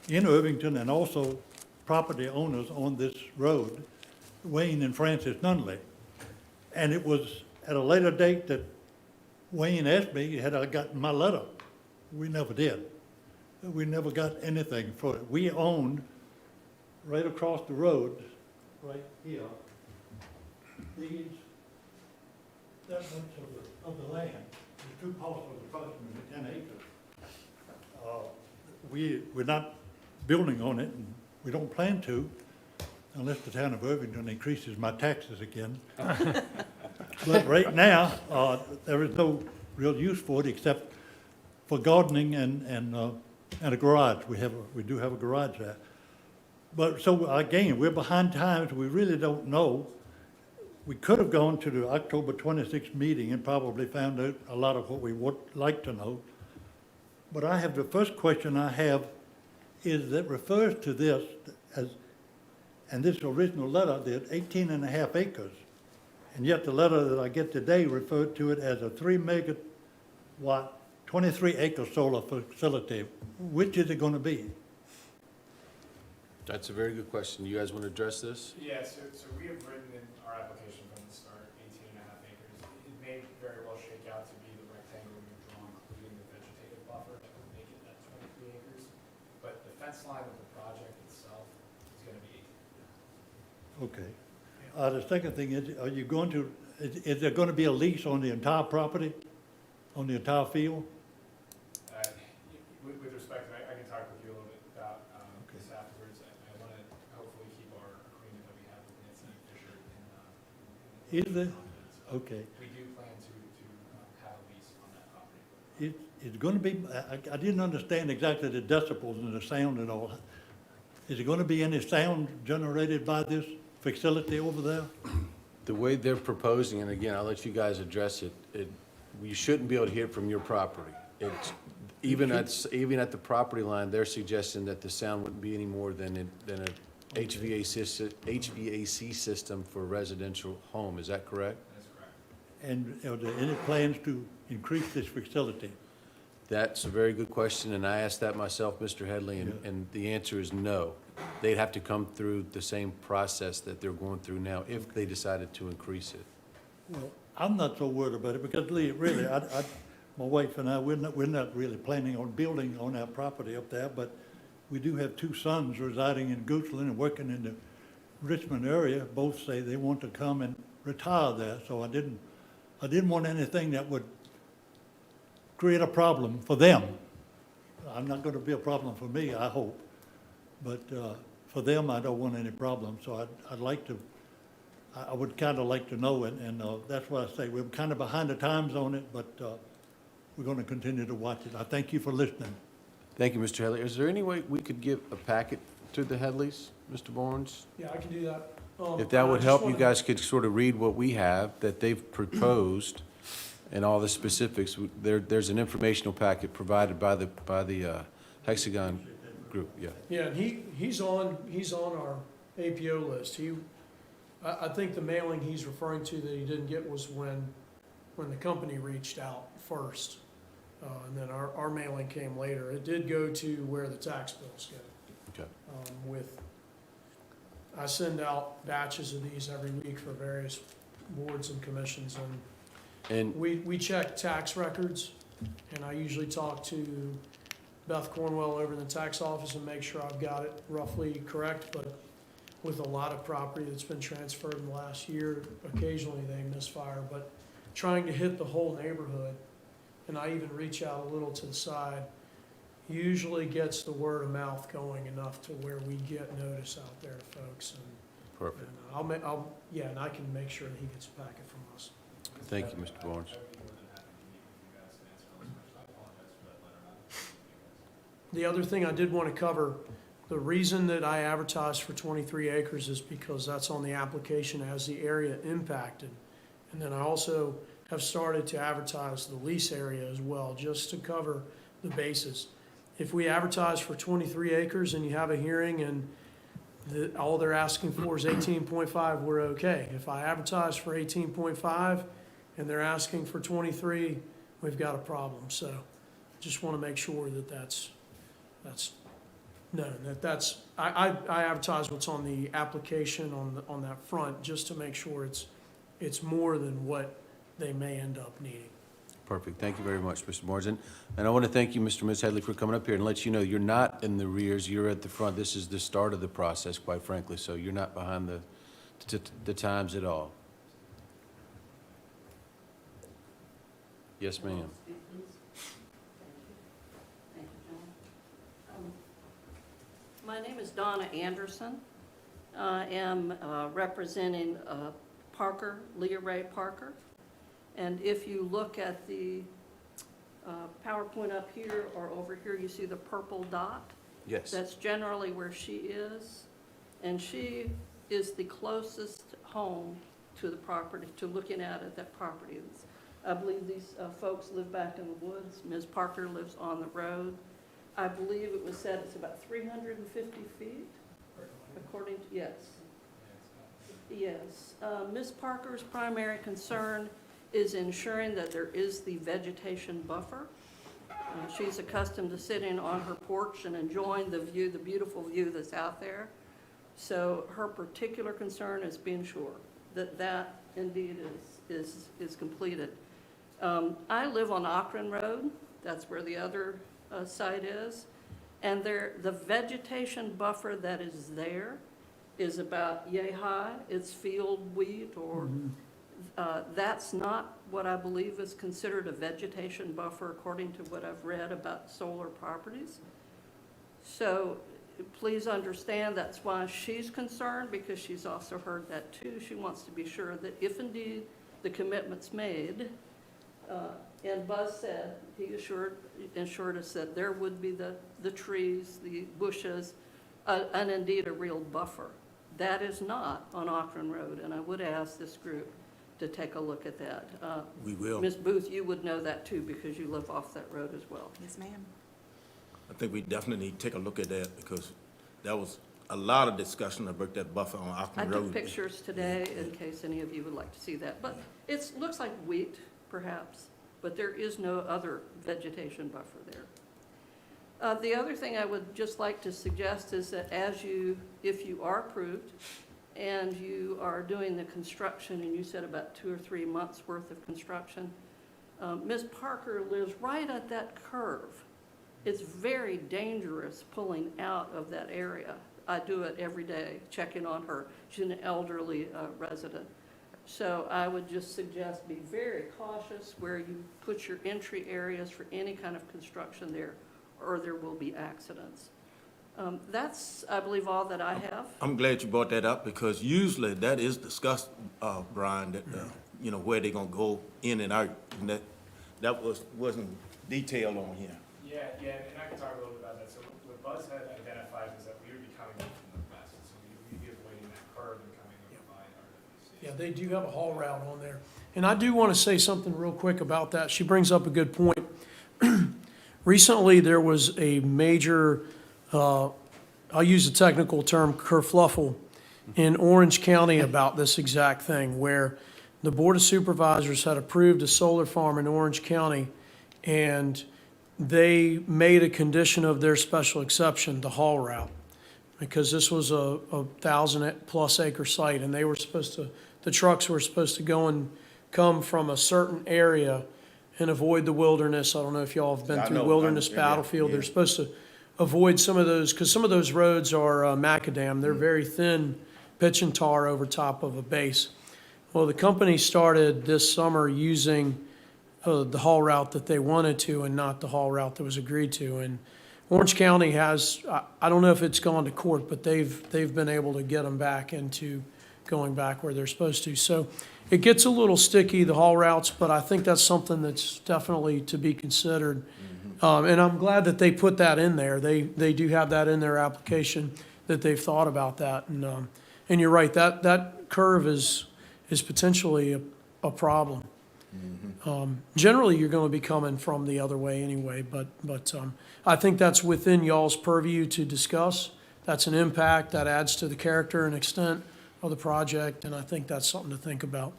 in Irvington and also property owners on this road, Wayne and Francis Nunley. And it was at a later date that Wayne asked me, had I gotten my letter? We never did. We never got anything for it. We owned right across the road, right here, these, that much of the land, the two parcels approximately 10 acres. We're not building on it, and we don't plan to, unless the town of Irvington increases my taxes again. But right now, there is no real use for it except for gardening and a garage. We do have a garage there. But so again, we're behind times. We really don't know. We could have gone to the October 26th meeting and probably found out a lot of what we would like to know. But the first question I have is that refers to this as, and this original letter, the 18 and a half acres. And yet the letter that I get today referred to it as a 3 megawatt, 23 acre solar facility. Which is it going to be? That's a very good question. You guys want to address this? Yeah, so we have written in our application from the start, 18 and a half acres. It may very well shake out to be the rectangle we've drawn, including the vegetative buffer that would make it that 23 acres. But the fence line of the project itself is gonna be 18. Okay. The second thing is, are you going to, is there going to be a lease on the entire property, on the entire field? With respect, I can talk with you a little bit about Okay. this afterwards. I want to hopefully keep our agreement that we have with Nancy Fisher in. Is there? confidence. Okay. We do plan to have a lease on that property. It's going to be, I didn't understand exactly the decibels and the sound and all. Is there going to be any sound generated by this facility over there? The way they're proposing, and again, I'll let you guys address it, you shouldn't be able to hear it from your property. It's, even at the property line, they're suggesting that the sound wouldn't be any more than a HVAC system for a residential home. Is that correct? That's correct. And are there any plans to increase this facility? That's a very good question, and I asked that myself, Mr. Headley, and the answer is no. They'd have to come through the same process that they're going through now if they decided to increase it. Well, I'm not so worried about it because really, my wife and I, we're not really planning on building on our property up there, but we do have two sons residing in Goochland and working in the Richmond area. Both say they want to come and retire there, so I didn't want anything that would create a problem for them. I'm not going to be a problem for me, I hope, but for them, I don't want any problem. So I would kind of like to know it, and that's why I say we're kind of behind the times on it, but we're going to continue to watch it. I thank you for listening. Thank you, Mr. Headley. Is there any way we could give a packet to the Headleys, Mr. Barnes? Yeah, I can do that. If that would I just help, you wanna- guys could sort of read what we have, that they've proposed, and all the specifics. There's an informational packet provided by the Hexagon Group, yeah. Yeah, and he's on our APO list. I think the mailing he's referring to that he didn't get was when the company reached out first. And then our mailing came later. It did go to where the tax bills go. Okay. I send out batches of these every week for various boards and commissions, And we check tax records, and I usually talk to Beth Cornwell over in the tax office and make sure I've got it roughly correct, but with a lot of property that's been transferred in the last year, occasionally they misfire, but trying to hit the whole neighborhood, and I even reach out a little to the side, usually gets the word of mouth going enough to where we get notice out there to folks, and perfect. and I can make sure that he gets a packet from us. Thank you, Mr. Barnes. I would be more than happy to meet with you guys and answer all those questions. I apologize for that letter not. The other thing I did want to cover, the reason that I advertised for 23 acres is because that's on the application as the area impacted. And then I also have started to advertise the lease area as well, just to cover the bases. If we advertise for 23 acres and you have a hearing and all they're asking for is 18.5, we're okay. If I advertise for 18.5 and they're asking for 23, we've got a problem. So just want to make sure that that's known, I advertise what's on the application on that front, just to make sure it's more than what they may end up needing. Perfect. Thank you very much, Mr. Barnes. And I want to thank you, Mr. and Ms. Headley, for coming up here and let you know you're not in the rears, you're at the front. This is the start of the process, quite frankly, so you're not behind the times at all. Yes, ma'am. Thank you, John. My name is Donna Anderson. I am representing Parker, Leah Ray Parker. And if you look at the PowerPoint up here or over here, you see the purple dot. Yes. That's generally where she is. And she is the closest home to the property, to looking at that property. I believe these folks live back in the woods. Ms. Parker lives on the road. I believe it was said it's about 350 feet, according to, yes. Yes. Ms. Parker's primary concern is ensuring that there is the vegetation buffer. She's accustomed to sitting on her porch and enjoying the view, the beautiful view that's out there. So her particular concern is being sure that that indeed is completed. I live on Akron Road. That's where the other site is. And the vegetation buffer that is there is about yay high. It's field wheat or that's not what I believe is considered a vegetation buffer according to what I've read about solar properties. So please understand that's why she's concerned, because she's also heard that too. She wants to be sure that if indeed the commitment's made, and Buzz said, he assured us that there would be the trees, the bushes, and indeed a real buffer. That is not on Akron Road, and I would ask this group to take a look at that. We will. Ms. Booth, you would know that too, because you live off that road as well. Yes, ma'am. I think we definitely need to take a look at that, because there was a lot of discussion about that buffer on I Auckland Road. took pictures today in case any of you would like to see that, but it looks like wheat, perhaps, but there is no other vegetation buffer there. The other thing I would just like to suggest is that if you are approved and you are doing the construction, and you said about 2 or 3 months worth of construction, Ms. Parker lives right at that curve. It's very dangerous pulling out of that area. I do it every day, checking on her. She's an elderly resident. So I would just suggest be very cautious where you put your entry areas for any kind of construction there, or there will be accidents. That's, I believe, all that I have. I'm glad you brought that up, because usually that is discussed, Brian, that, you know, where they're gonna go in and out, and that wasn't detailed on here. Yeah, and I can talk a little bit about that. So what Buzz had identified is that we would be coming in from the west, so we'd be avoiding that curve and coming over by RWC. Yeah, they do have a haul route on there. And I do want to say something real quick about that. She brings up a good point. Recently, there was a major, I'll use the technical term, kerfluffle in Orange County about this exact thing, where the Board of Supervisors had approved a solar farm in Orange County, and they made a condition of their special exception, the haul route, because this was a 1,000+ acre site, and they were supposed to, the trucks were supposed to go and come from a certain area and avoid the wilderness. I don't know if y'all have been I through know, Wilderness yeah, Battlefield. yeah. They're supposed to avoid some of those, because some of those roads are macadam. They're very thin pitch and tar over top of a base. Well, the company started this summer using the haul route that they wanted to, and not the haul route that was agreed to. And Orange County has, I don't know if it's gone to court, but they've been able to get them back into going back where they're supposed to. So it gets a little sticky, the haul routes, but I think that's something that's definitely to be considered. And I'm glad that they put that in there. They do have that in their application, that they've thought about that. And you're right, that curve is potentially a problem. Generally, you're going to be coming from the other way anyway, but I think that's within y'all's purview to discuss. That's an impact that adds to the character and extent of the project, and I think that's something to think about.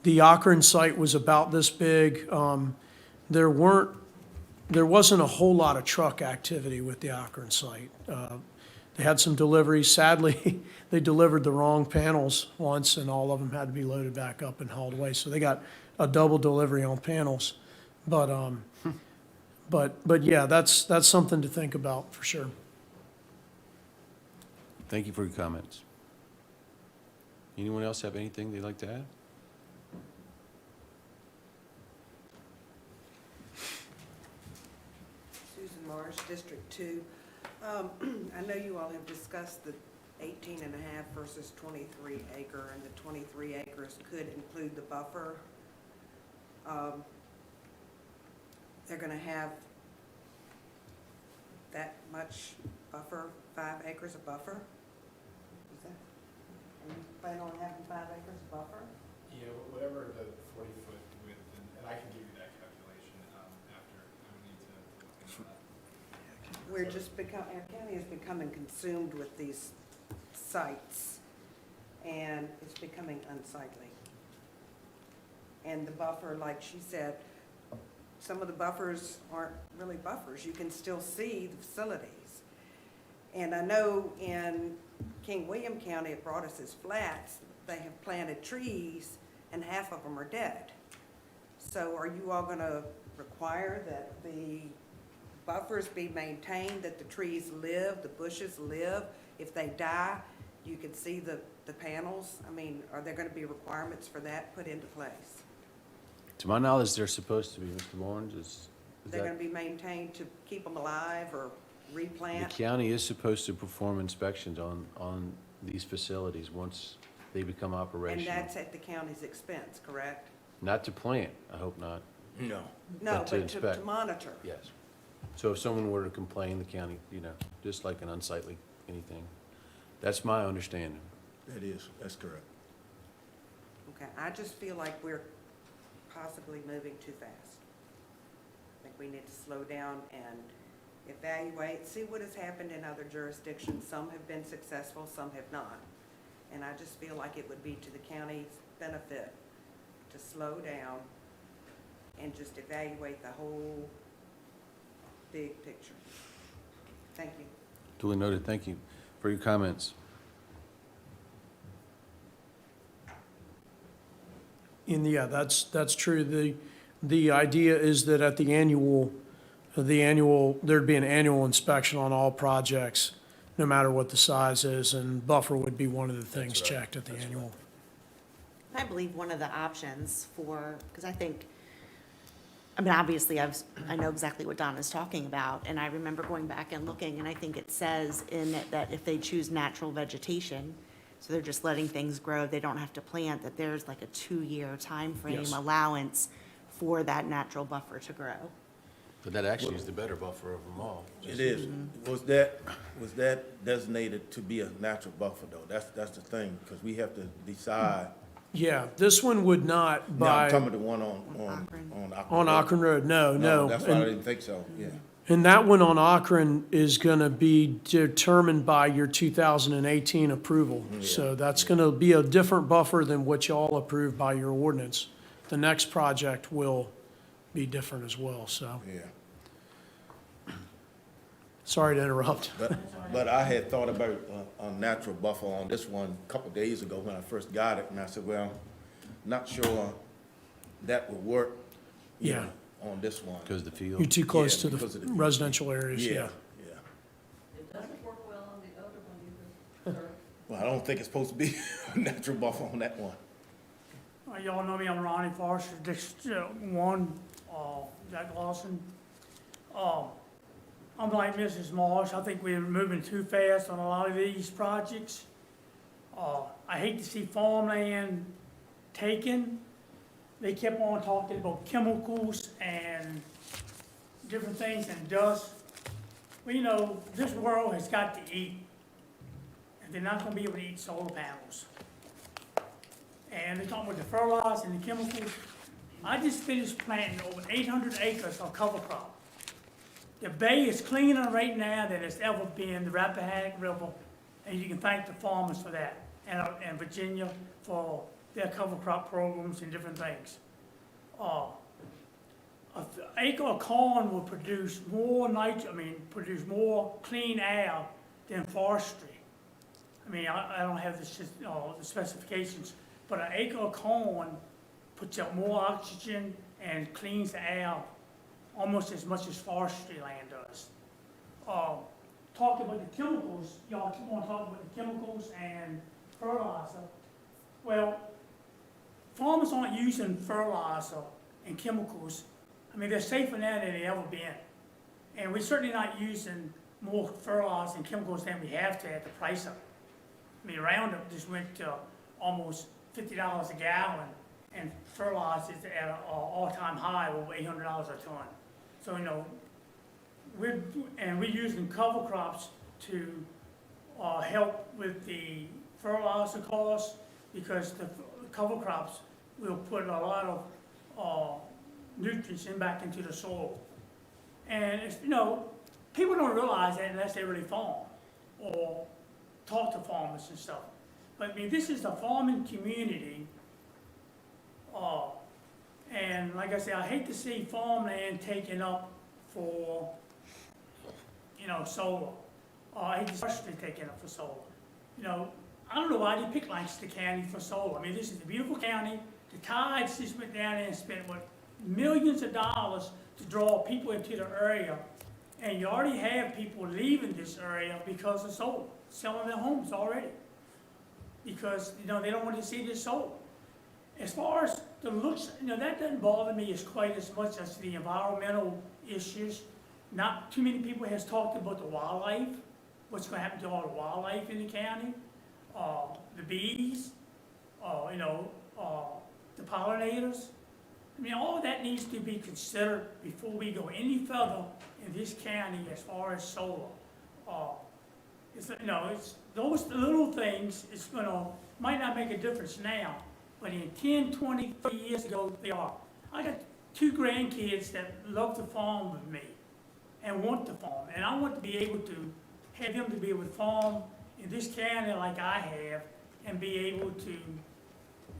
The Akron site was about this big. There wasn't a whole lot of truck activity with the Akron site. They had some deliveries. Sadly, they delivered the wrong panels once, and all of them had to be loaded back up and hauled away. So they got a double delivery on panels. But yeah, that's something to think about for sure. Thank you for your comments. Anyone else have anything they'd like to add? Susan Marsh, District 2. I know you all have discussed the 18 and a half versus 23 acre, and the 23 acres could include the buffer. They're gonna have that much buffer, 5 acres of buffer? Is that, are you planning on having 5 acres of buffer? Yeah, whatever the 40-foot width, and I can give you that calculation after. I would need to look into that. We're just our county is becoming consumed with these sites, and it's becoming unsightly. And the buffer, like she said, some of the buffers aren't really buffers. You can still see the facilities. And I know in King William County at Broadus' Flats, they have planted trees and half of them are dead. So are you all gonna require that the buffers be maintained, that the trees live, the bushes live? If they die, you can see the panels? I mean, are there gonna be requirements for that put into place? To my knowledge, they're supposed to be, Mr. Barnes, is They're gonna that, be maintained to keep them alive or the replant? county is supposed to perform inspections on these facilities once they become And operational. that's at the county's expense, correct? Not to plant, I hope not, No. No, But to but to inspect. monitor. yes. So if someone were to complain, the county, just like an unsightly anything. That's my understanding. That's correct. Okay, I just feel like we're possibly moving too fast. I think we need to slow down and evaluate, see what has happened in other jurisdictions. Some have been successful, some have not. And I just feel like it would be to the county's benefit to slow down and just evaluate the whole big picture. Thank you. Duly noted, thank you for your comments. And yeah, that's true. The idea is that at the annual, there'd be an annual inspection on all projects, no matter what the size is, and buffer would be one of the things That's right. checked at the That's annual. I believe one of the options for, because I think, I mean, obviously, I know exactly what Donna's talking about, and I remember going back and looking, and I think it says in it that if they choose natural vegetation, so they're just letting things grow, they don't have to plant, that there's like a 2-year timeframe Yes. allowance for that natural buffer to grow. But that actually is the better buffer of them all. It is. Was that designated to be a natural buffer though? That's the thing, because we have to decide. Yeah, this one would not No, I'm talking by, about the one on Akron. Akron. on Akron Road, no. That's why I And- didn't think so, yeah. And that one on Akron is gonna be determined by your 2018 approval. So that's gonna be a different buffer than what y'all approved by your ordinance. The next project will be different as well, so, Yeah. sorry to interrupt. But I had thought about a natural buffer on this one a couple days ago when I first got it, and I said, well, not sure that would work, you Yeah. know, on this one. Because the You're field, too close Yeah, to the because of the- residential areas, yeah. Yeah. It doesn't work well on the other one either, sir. Well, I don't think it's supposed to be a natural buffer on that one. Y'all know me, I'm Ronnie Forrester, District 1, Jack Lawson. I'm like Mrs. Marsh, I think we're moving too fast on a lot of these projects. I hate to see farmland taken. They kept on talking about chemicals and different things and dust. Well, you know, this world has got to eat, and they're not gonna be able to eat solar panels. And they're talking about the fertilizer and the chemicals. I just finished planting over 800 acres of cover crop. The bay is cleaner right now than it's ever been, the Rappahannock River, and you can thank the farmers for that, and Virginia for their cover crop programs and different things. An acre of corn will produce more produce more clean air than forestry. I mean, I don't have the specifications, but an acre of corn puts out more oxygen and cleans the air almost as much as forestry land does. Talking about the chemicals, y'all keep on talking about the chemicals and fertilizer. Well, farmers aren't using fertilizer and chemicals. I mean, they're safer now than they've ever been. And we're certainly not using more fertilizers and chemicals than we have to at the price of it. I mean, Roundup just went to almost $50 a gallon, and fertilizer is at an all-time high of over $800 a ton. So, you know, we're using cover crops to help with the fertilizer costs, because the cover crops will put a lot of nutrients back into the soil. And it's, you know, people don't realize that unless they really farm or talk to farmers and stuff. But I mean, this is a farming community, and like I said, I hate to see farmland taken up for, you know, solar. I hate to see especially taken up for solar. You know, I don't know why they pick Lancaster County for solar. I mean, this is a beautiful county. The Tides just went down there and spent, what, millions of dollars to draw people into the area. And you already have people leaving this area because of solar, selling their homes already. Because, you know, they don't want to see this solar. As far as the looks, you know, that doesn't bother me as quite as much as the environmental issues. Not too many people has talked about the wildlife, what's gonna happen to all the wildlife in the county, the bees, you know, the pollinators. I mean, all of that needs to be considered before we go any further in this county as far as solar. It's, you know, it's those little things, it's gonna, might not make a difference now, but in 10, 20, 30 years ago, they are. I got 2 grandkids that love to farm with me and want to farm, and I want to be able to have them to be able to farm in this county like I have, and be able to,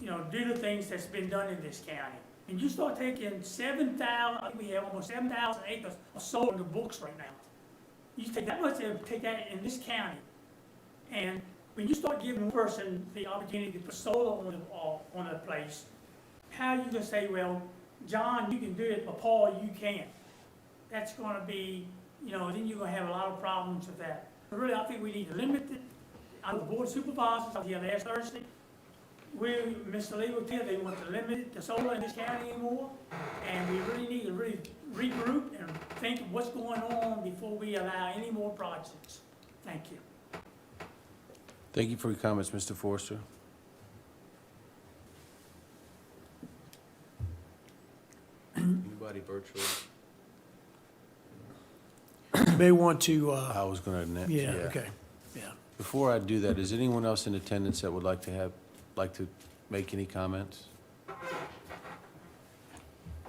you know, do the things that's been done in this county. And you start taking 7,000, we have almost 7,000 acres of solar in the books right now. You take that much and take that in this county, and when you start giving one person the opportunity to put solar on a place, how you gonna say, well, John, you can do it, but Paul, you can't? That's gonna be, you know, then you're gonna have a lot of problems with that. But really, I think we need to limit it. I'm the board of supervisors, I was here last Thursday. Mr. Lee will tell you they want to limit the solar in this county anymore, and we really need to regroup and think of what's going on before we allow any more projects. Thank you. Thank you for your comments, Mr. Forster. Anybody virtually? You may want to, I was gonna, yeah, okay, yeah. Before I do that, is anyone else in attendance that would like to make any comments?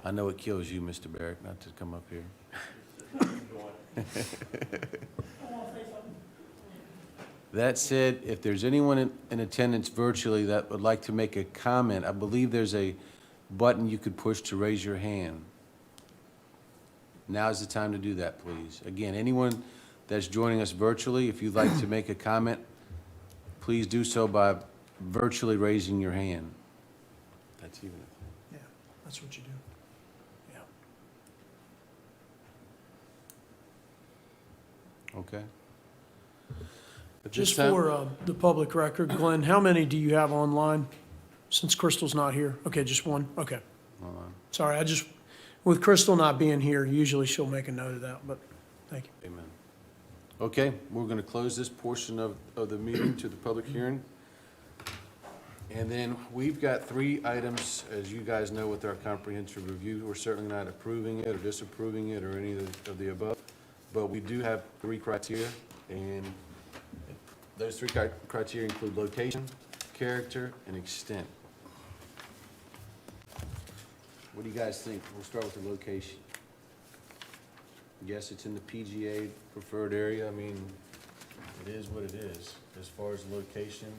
I know it kills you, Mr. Barrett, not to come up here. That said, if there's anyone in attendance virtually that would like to make a comment, I believe there's a button you could push to raise your hand. Now's the time to do that, please. Again, anyone that's joining us virtually, if you'd like to make a comment, please do so by virtually raising your hand. That's even a thing. Yeah, that's what you do. Yeah. Okay. At this Just time- for the public record, Glenn, how many do you have online since Crystal's not here? Okay, just one? Okay. Hold on. Sorry, with Crystal not being here, usually she'll make a note of that, but thank you. Amen. Okay, we're going to close this portion of the meeting to the public hearing. And then we've got 3 items, as you guys know, with our comprehensive review. We're certainly not approving it or disapproving it or any of the above, but we do have 3 criteria, and those 3 criteria include location, character, and extent. What do you guys think? We'll start with the location. Yes, it's in the PGA preferred area. I mean, it is what it is. As far as location,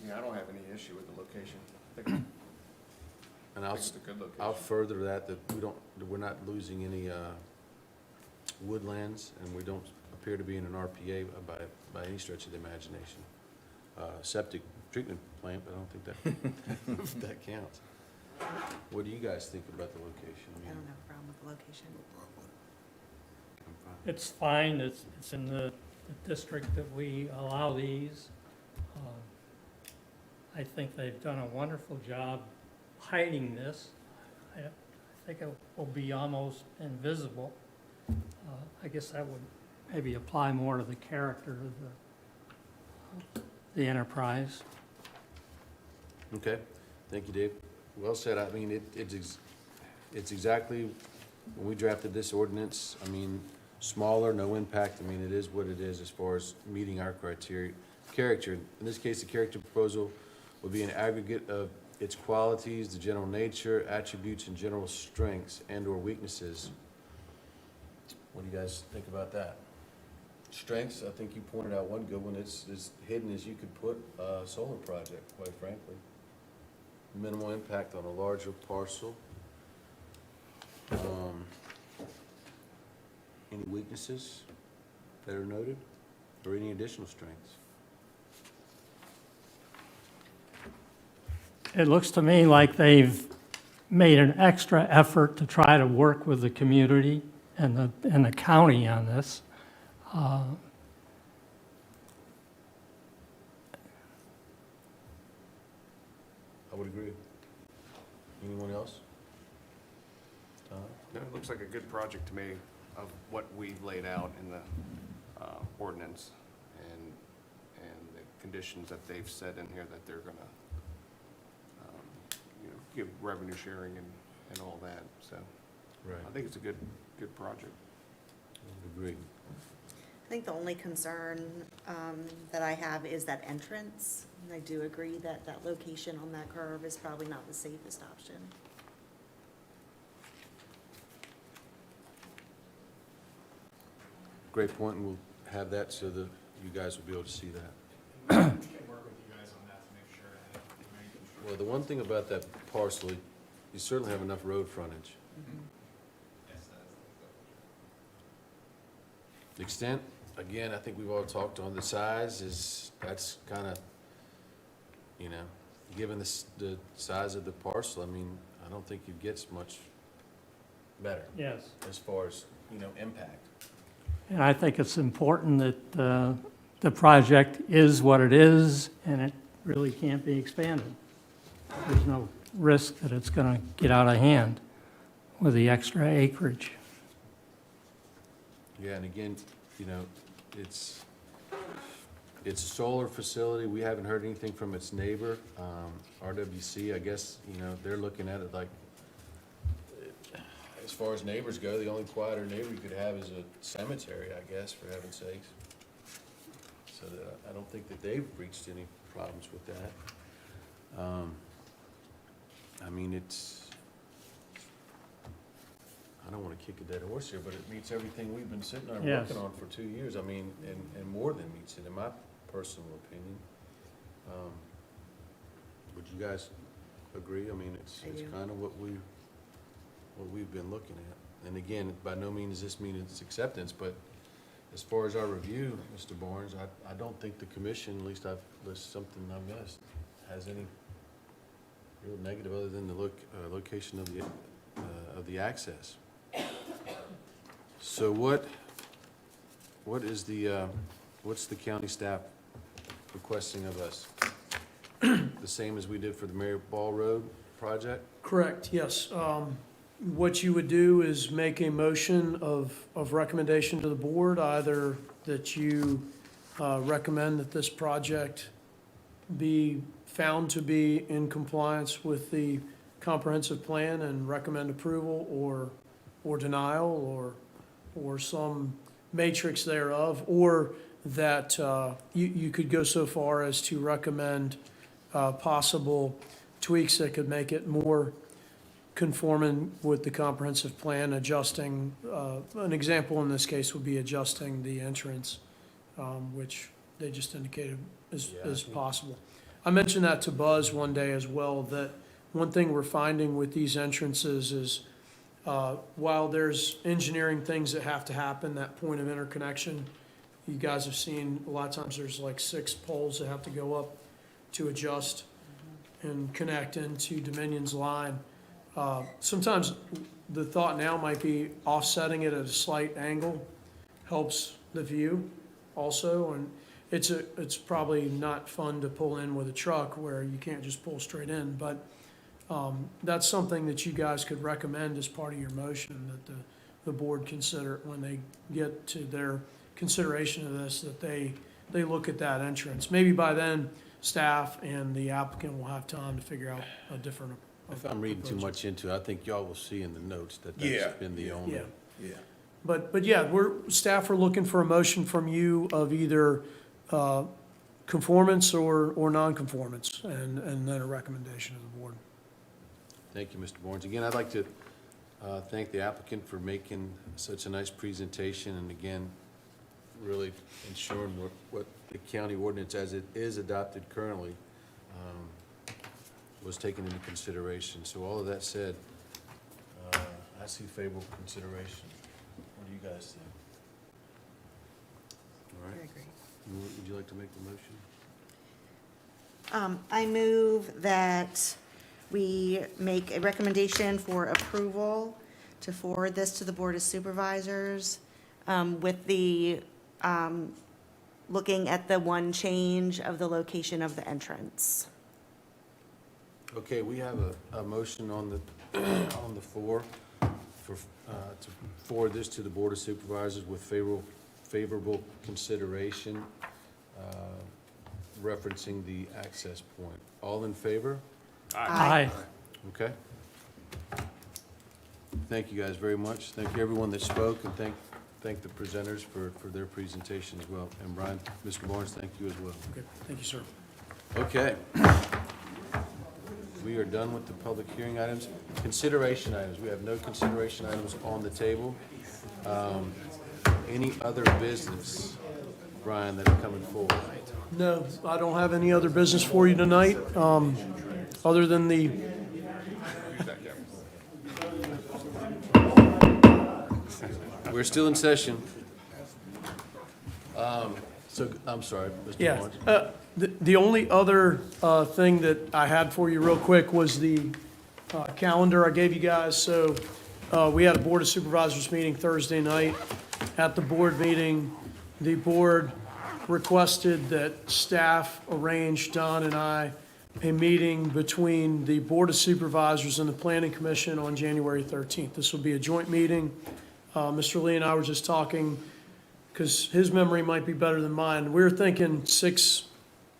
Yeah, I don't have any issue with the location. I think and it's a good I'll location. further that we're not losing any woodlands, and we don't appear to be in an RPA by any stretch of the imagination. Septic treatment plant, but I don't think that counts. What do you guys think about the location? I don't have a problem with the location. I'm fine. It's fine, it's in the district that we allow these. I think they've done a wonderful job hiding this. I think it will be almost invisible. I guess that would maybe apply more to the character of the enterprise. Okay, thank you, Dave. Well said. I mean, it's exactly, when we drafted this ordinance, I mean, smaller, no impact. I mean, it is what it is as far as meeting our criteria. Character, in this case, the character proposal would be an aggregate of its qualities, the general nature, attributes, and general strengths and/or weaknesses. What do you guys think about that? Strengths, I think you pointed out one good one. It's as hidden as you could put a solar project, quite frankly. Minimal impact on a larger parcel. Any weaknesses that are noted, or any additional strengths? It looks to me like they've made an extra effort to try to work with the community and the county on this. I would agree. Anyone else? Tom? No, it looks like a good project to me of what we've laid out in the ordinance and the conditions that they've said in here that they're gonna, give revenue sharing and all that, so. Right. I think it's a good project. Agreed. I think the only concern that I have is that entrance. And I do agree that that location on that curve is probably not the safest option. Great point, and we'll have that so that you guys will be able to see that. We can work with you guys on that to make sure that we Well, the one thing about that parcel, you certainly have enough road frontage. The extent, again, I think we've all talked on, the size that's kind of, given the size of the parcel, I mean, I don't think it gets much better Yes. as far as, impact. And I think it's important that the project is what it is, and it really can't be expanded. There's no risk that it's going to get out of hand with the extra acreage. Yeah, and again, it's a solar facility. We haven't heard anything from its neighbor, RWC. I guess, they're looking at it like, as far as neighbors go, the only quieter neighbor you could have is a cemetery, I guess, for heaven's sakes. So I don't think that they've reached any problems with that. I mean, I don't want to kick a dead horse here, but it meets everything we've been sitting there Yes. working on for 2 years. I mean, and more than meets it, in my personal opinion. Would you guys agree? I mean, it's I do. kind of what we've been looking at. And again, by no means does this mean it's acceptance, but as far as our review, Mr. Barnes, I don't think the commission, at least something I missed, has any real negative other than the location of the access. So what is what's the county staff requesting of us? The same as we did for the Mary Ball Road project? Correct, yes. What you would do is make a motion of recommendation to the board, either that you recommend that this project be found to be in compliance with the comprehensive plan and recommend approval, or denial, or some matrix thereof, or that you could go so far as to recommend possible tweaks that could make it more conforming with the comprehensive plan, adjusting, an example in this case would be adjusting the entrance, which they just indicated is possible. I mentioned that to Buzz one day as well, that one thing we're finding with these entrances is, while there's engineering things that have to happen, that point of interconnection, you guys have seen, a lot of times there's like 6 poles that have to go up to adjust and connect into Dominion's line. Sometimes the thought now might be offsetting it at a slight angle helps the view also, and it's probably not fun to pull in with a truck where you can't just pull straight in, but that's something that you guys could recommend as part of your motion, that the board consider, when they get to their consideration of this, that they look at that entrance. Maybe by then, staff and the applicant will have time to figure out a different. If I'm reading too approach. much into it, I think y'all will see in the notes that Yeah. that's been the only. Yeah. Yeah. But yeah, staff are looking for a motion from you of either conformance or non-conformance, and then a recommendation of the board. Thank you, Mr. Barnes. Again, I'd like to thank the applicant for making such a nice presentation, and again, really ensuring what the county ordinance as it is adopted currently was taken into consideration. So all of that said, I see favorable consideration. What do you guys think? All right. Would you like to make the motion? I move that we make a recommendation for approval to forward this to the Board of Supervisors with the, looking at the one change of the location of the entrance. Okay, we have a motion on the, on the floor to forward this to the Board of Supervisors with favorable consideration, referencing the access point. All in favor? Aye. Okay. Thank you guys very much. Thank you everyone that spoke, and thank the presenters for their presentation as well. And Brian, Mr. Barnes, thank you as well. Okay, thank you, sir. Okay. We are done with the public hearing items. Consideration items, we have no consideration items on the table. Any other business, Brian, that are coming forward? No, I don't have any other business for you tonight, other than the, We're still in session. So, I'm sorry, Mr. yeah. Barnes. The only other thing that I had for you real quick was the calendar I gave you guys. So we had a Board of Supervisors meeting Thursday night. At the board meeting, the board requested that staff arrange Don and I a meeting between the Board of Supervisors and the Planning Commission on January 13th. This will be a joint meeting. Mr. Lee and I were just talking, because his memory might be better than mine. We were thinking 6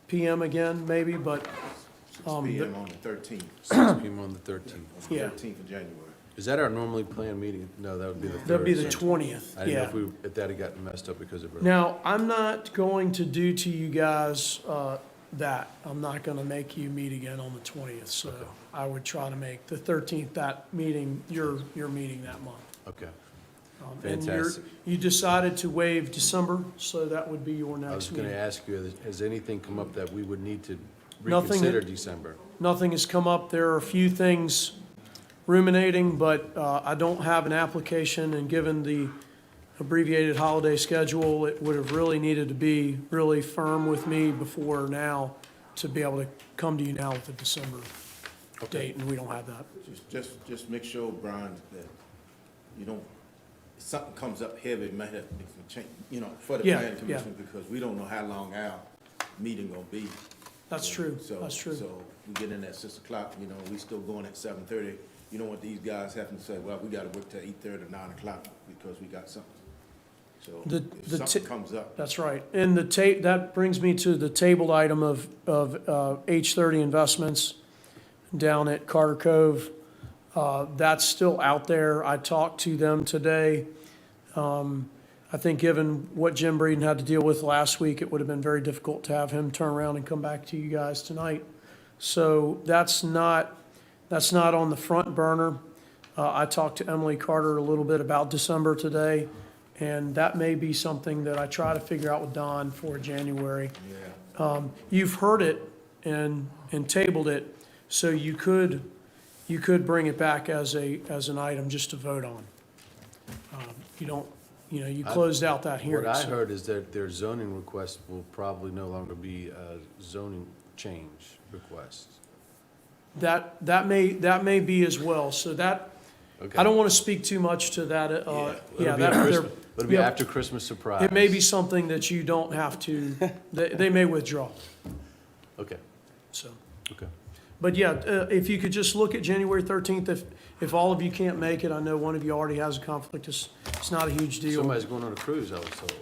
PM again, maybe, but, 6 PM on the 13th, 6 p.m. on the 13th. Yeah. 13th of January. Is that our normally planned meeting? No, that would be the 3rd. that'd be the 20th, I didn't know yeah. if if that had gotten messed up because of. Now, I'm not going to do to you guys that. I'm not going to make you meet again on the 20th, so I would try to make the 13th that meeting, your meeting that month. Okay. And Fantastic. you decided to waive December, so that would be your I was next going to meeting. ask you, has anything come up that we would need to Nothing reconsider that- December? Nothing has come up. There are a few things ruminating, but I don't have an application, and given the abbreviated holiday schedule, it would have really needed to be really firm with me before now to be able to come to you now with a December date, and we don't have that. Just make sure, Brian, that you don't, if something comes up heavy, it might have to make some change, for the Yeah, planning yeah. commission, because we don't know how long our meeting gonna be. That's true, that's true. So we get in at 6 o'clock, we still going at 7:30. You don't want these guys having to say, well, we gotta work till 8:30 or 9 o'clock because we got something. So The- if the something ti- comes up, That's right. And that brings me to the tabled item of H30 Investments down at Carter Cove. That's still out there. I talked to them today. I think given what Jim Breeden had to deal with last week, it would have been very difficult to have him turn around and come back to you guys tonight. So that's not on the front burner. I talked to Emily Carter a little bit about December today, and that may be something that I try to figure out with Don for January. You've heard it and tabled it, so you could bring it back as an item just to vote on. You don't, you closed out that hearing. What I so- heard is that their zoning request will probably no longer be a zoning change request. That may be as well, so that, Okay. I don't want to speak too much to that, yeah, It'll be a that, Christmas- It'll be yeah. after Christmas surprise. it may be something that you don't have to, they may withdraw, Okay, so. okay. But yeah, if you could just look at January 13th, if all of you can't make it, I know one of you already has a conflict, it's not a huge deal. Somebody's going on a cruise, I was told.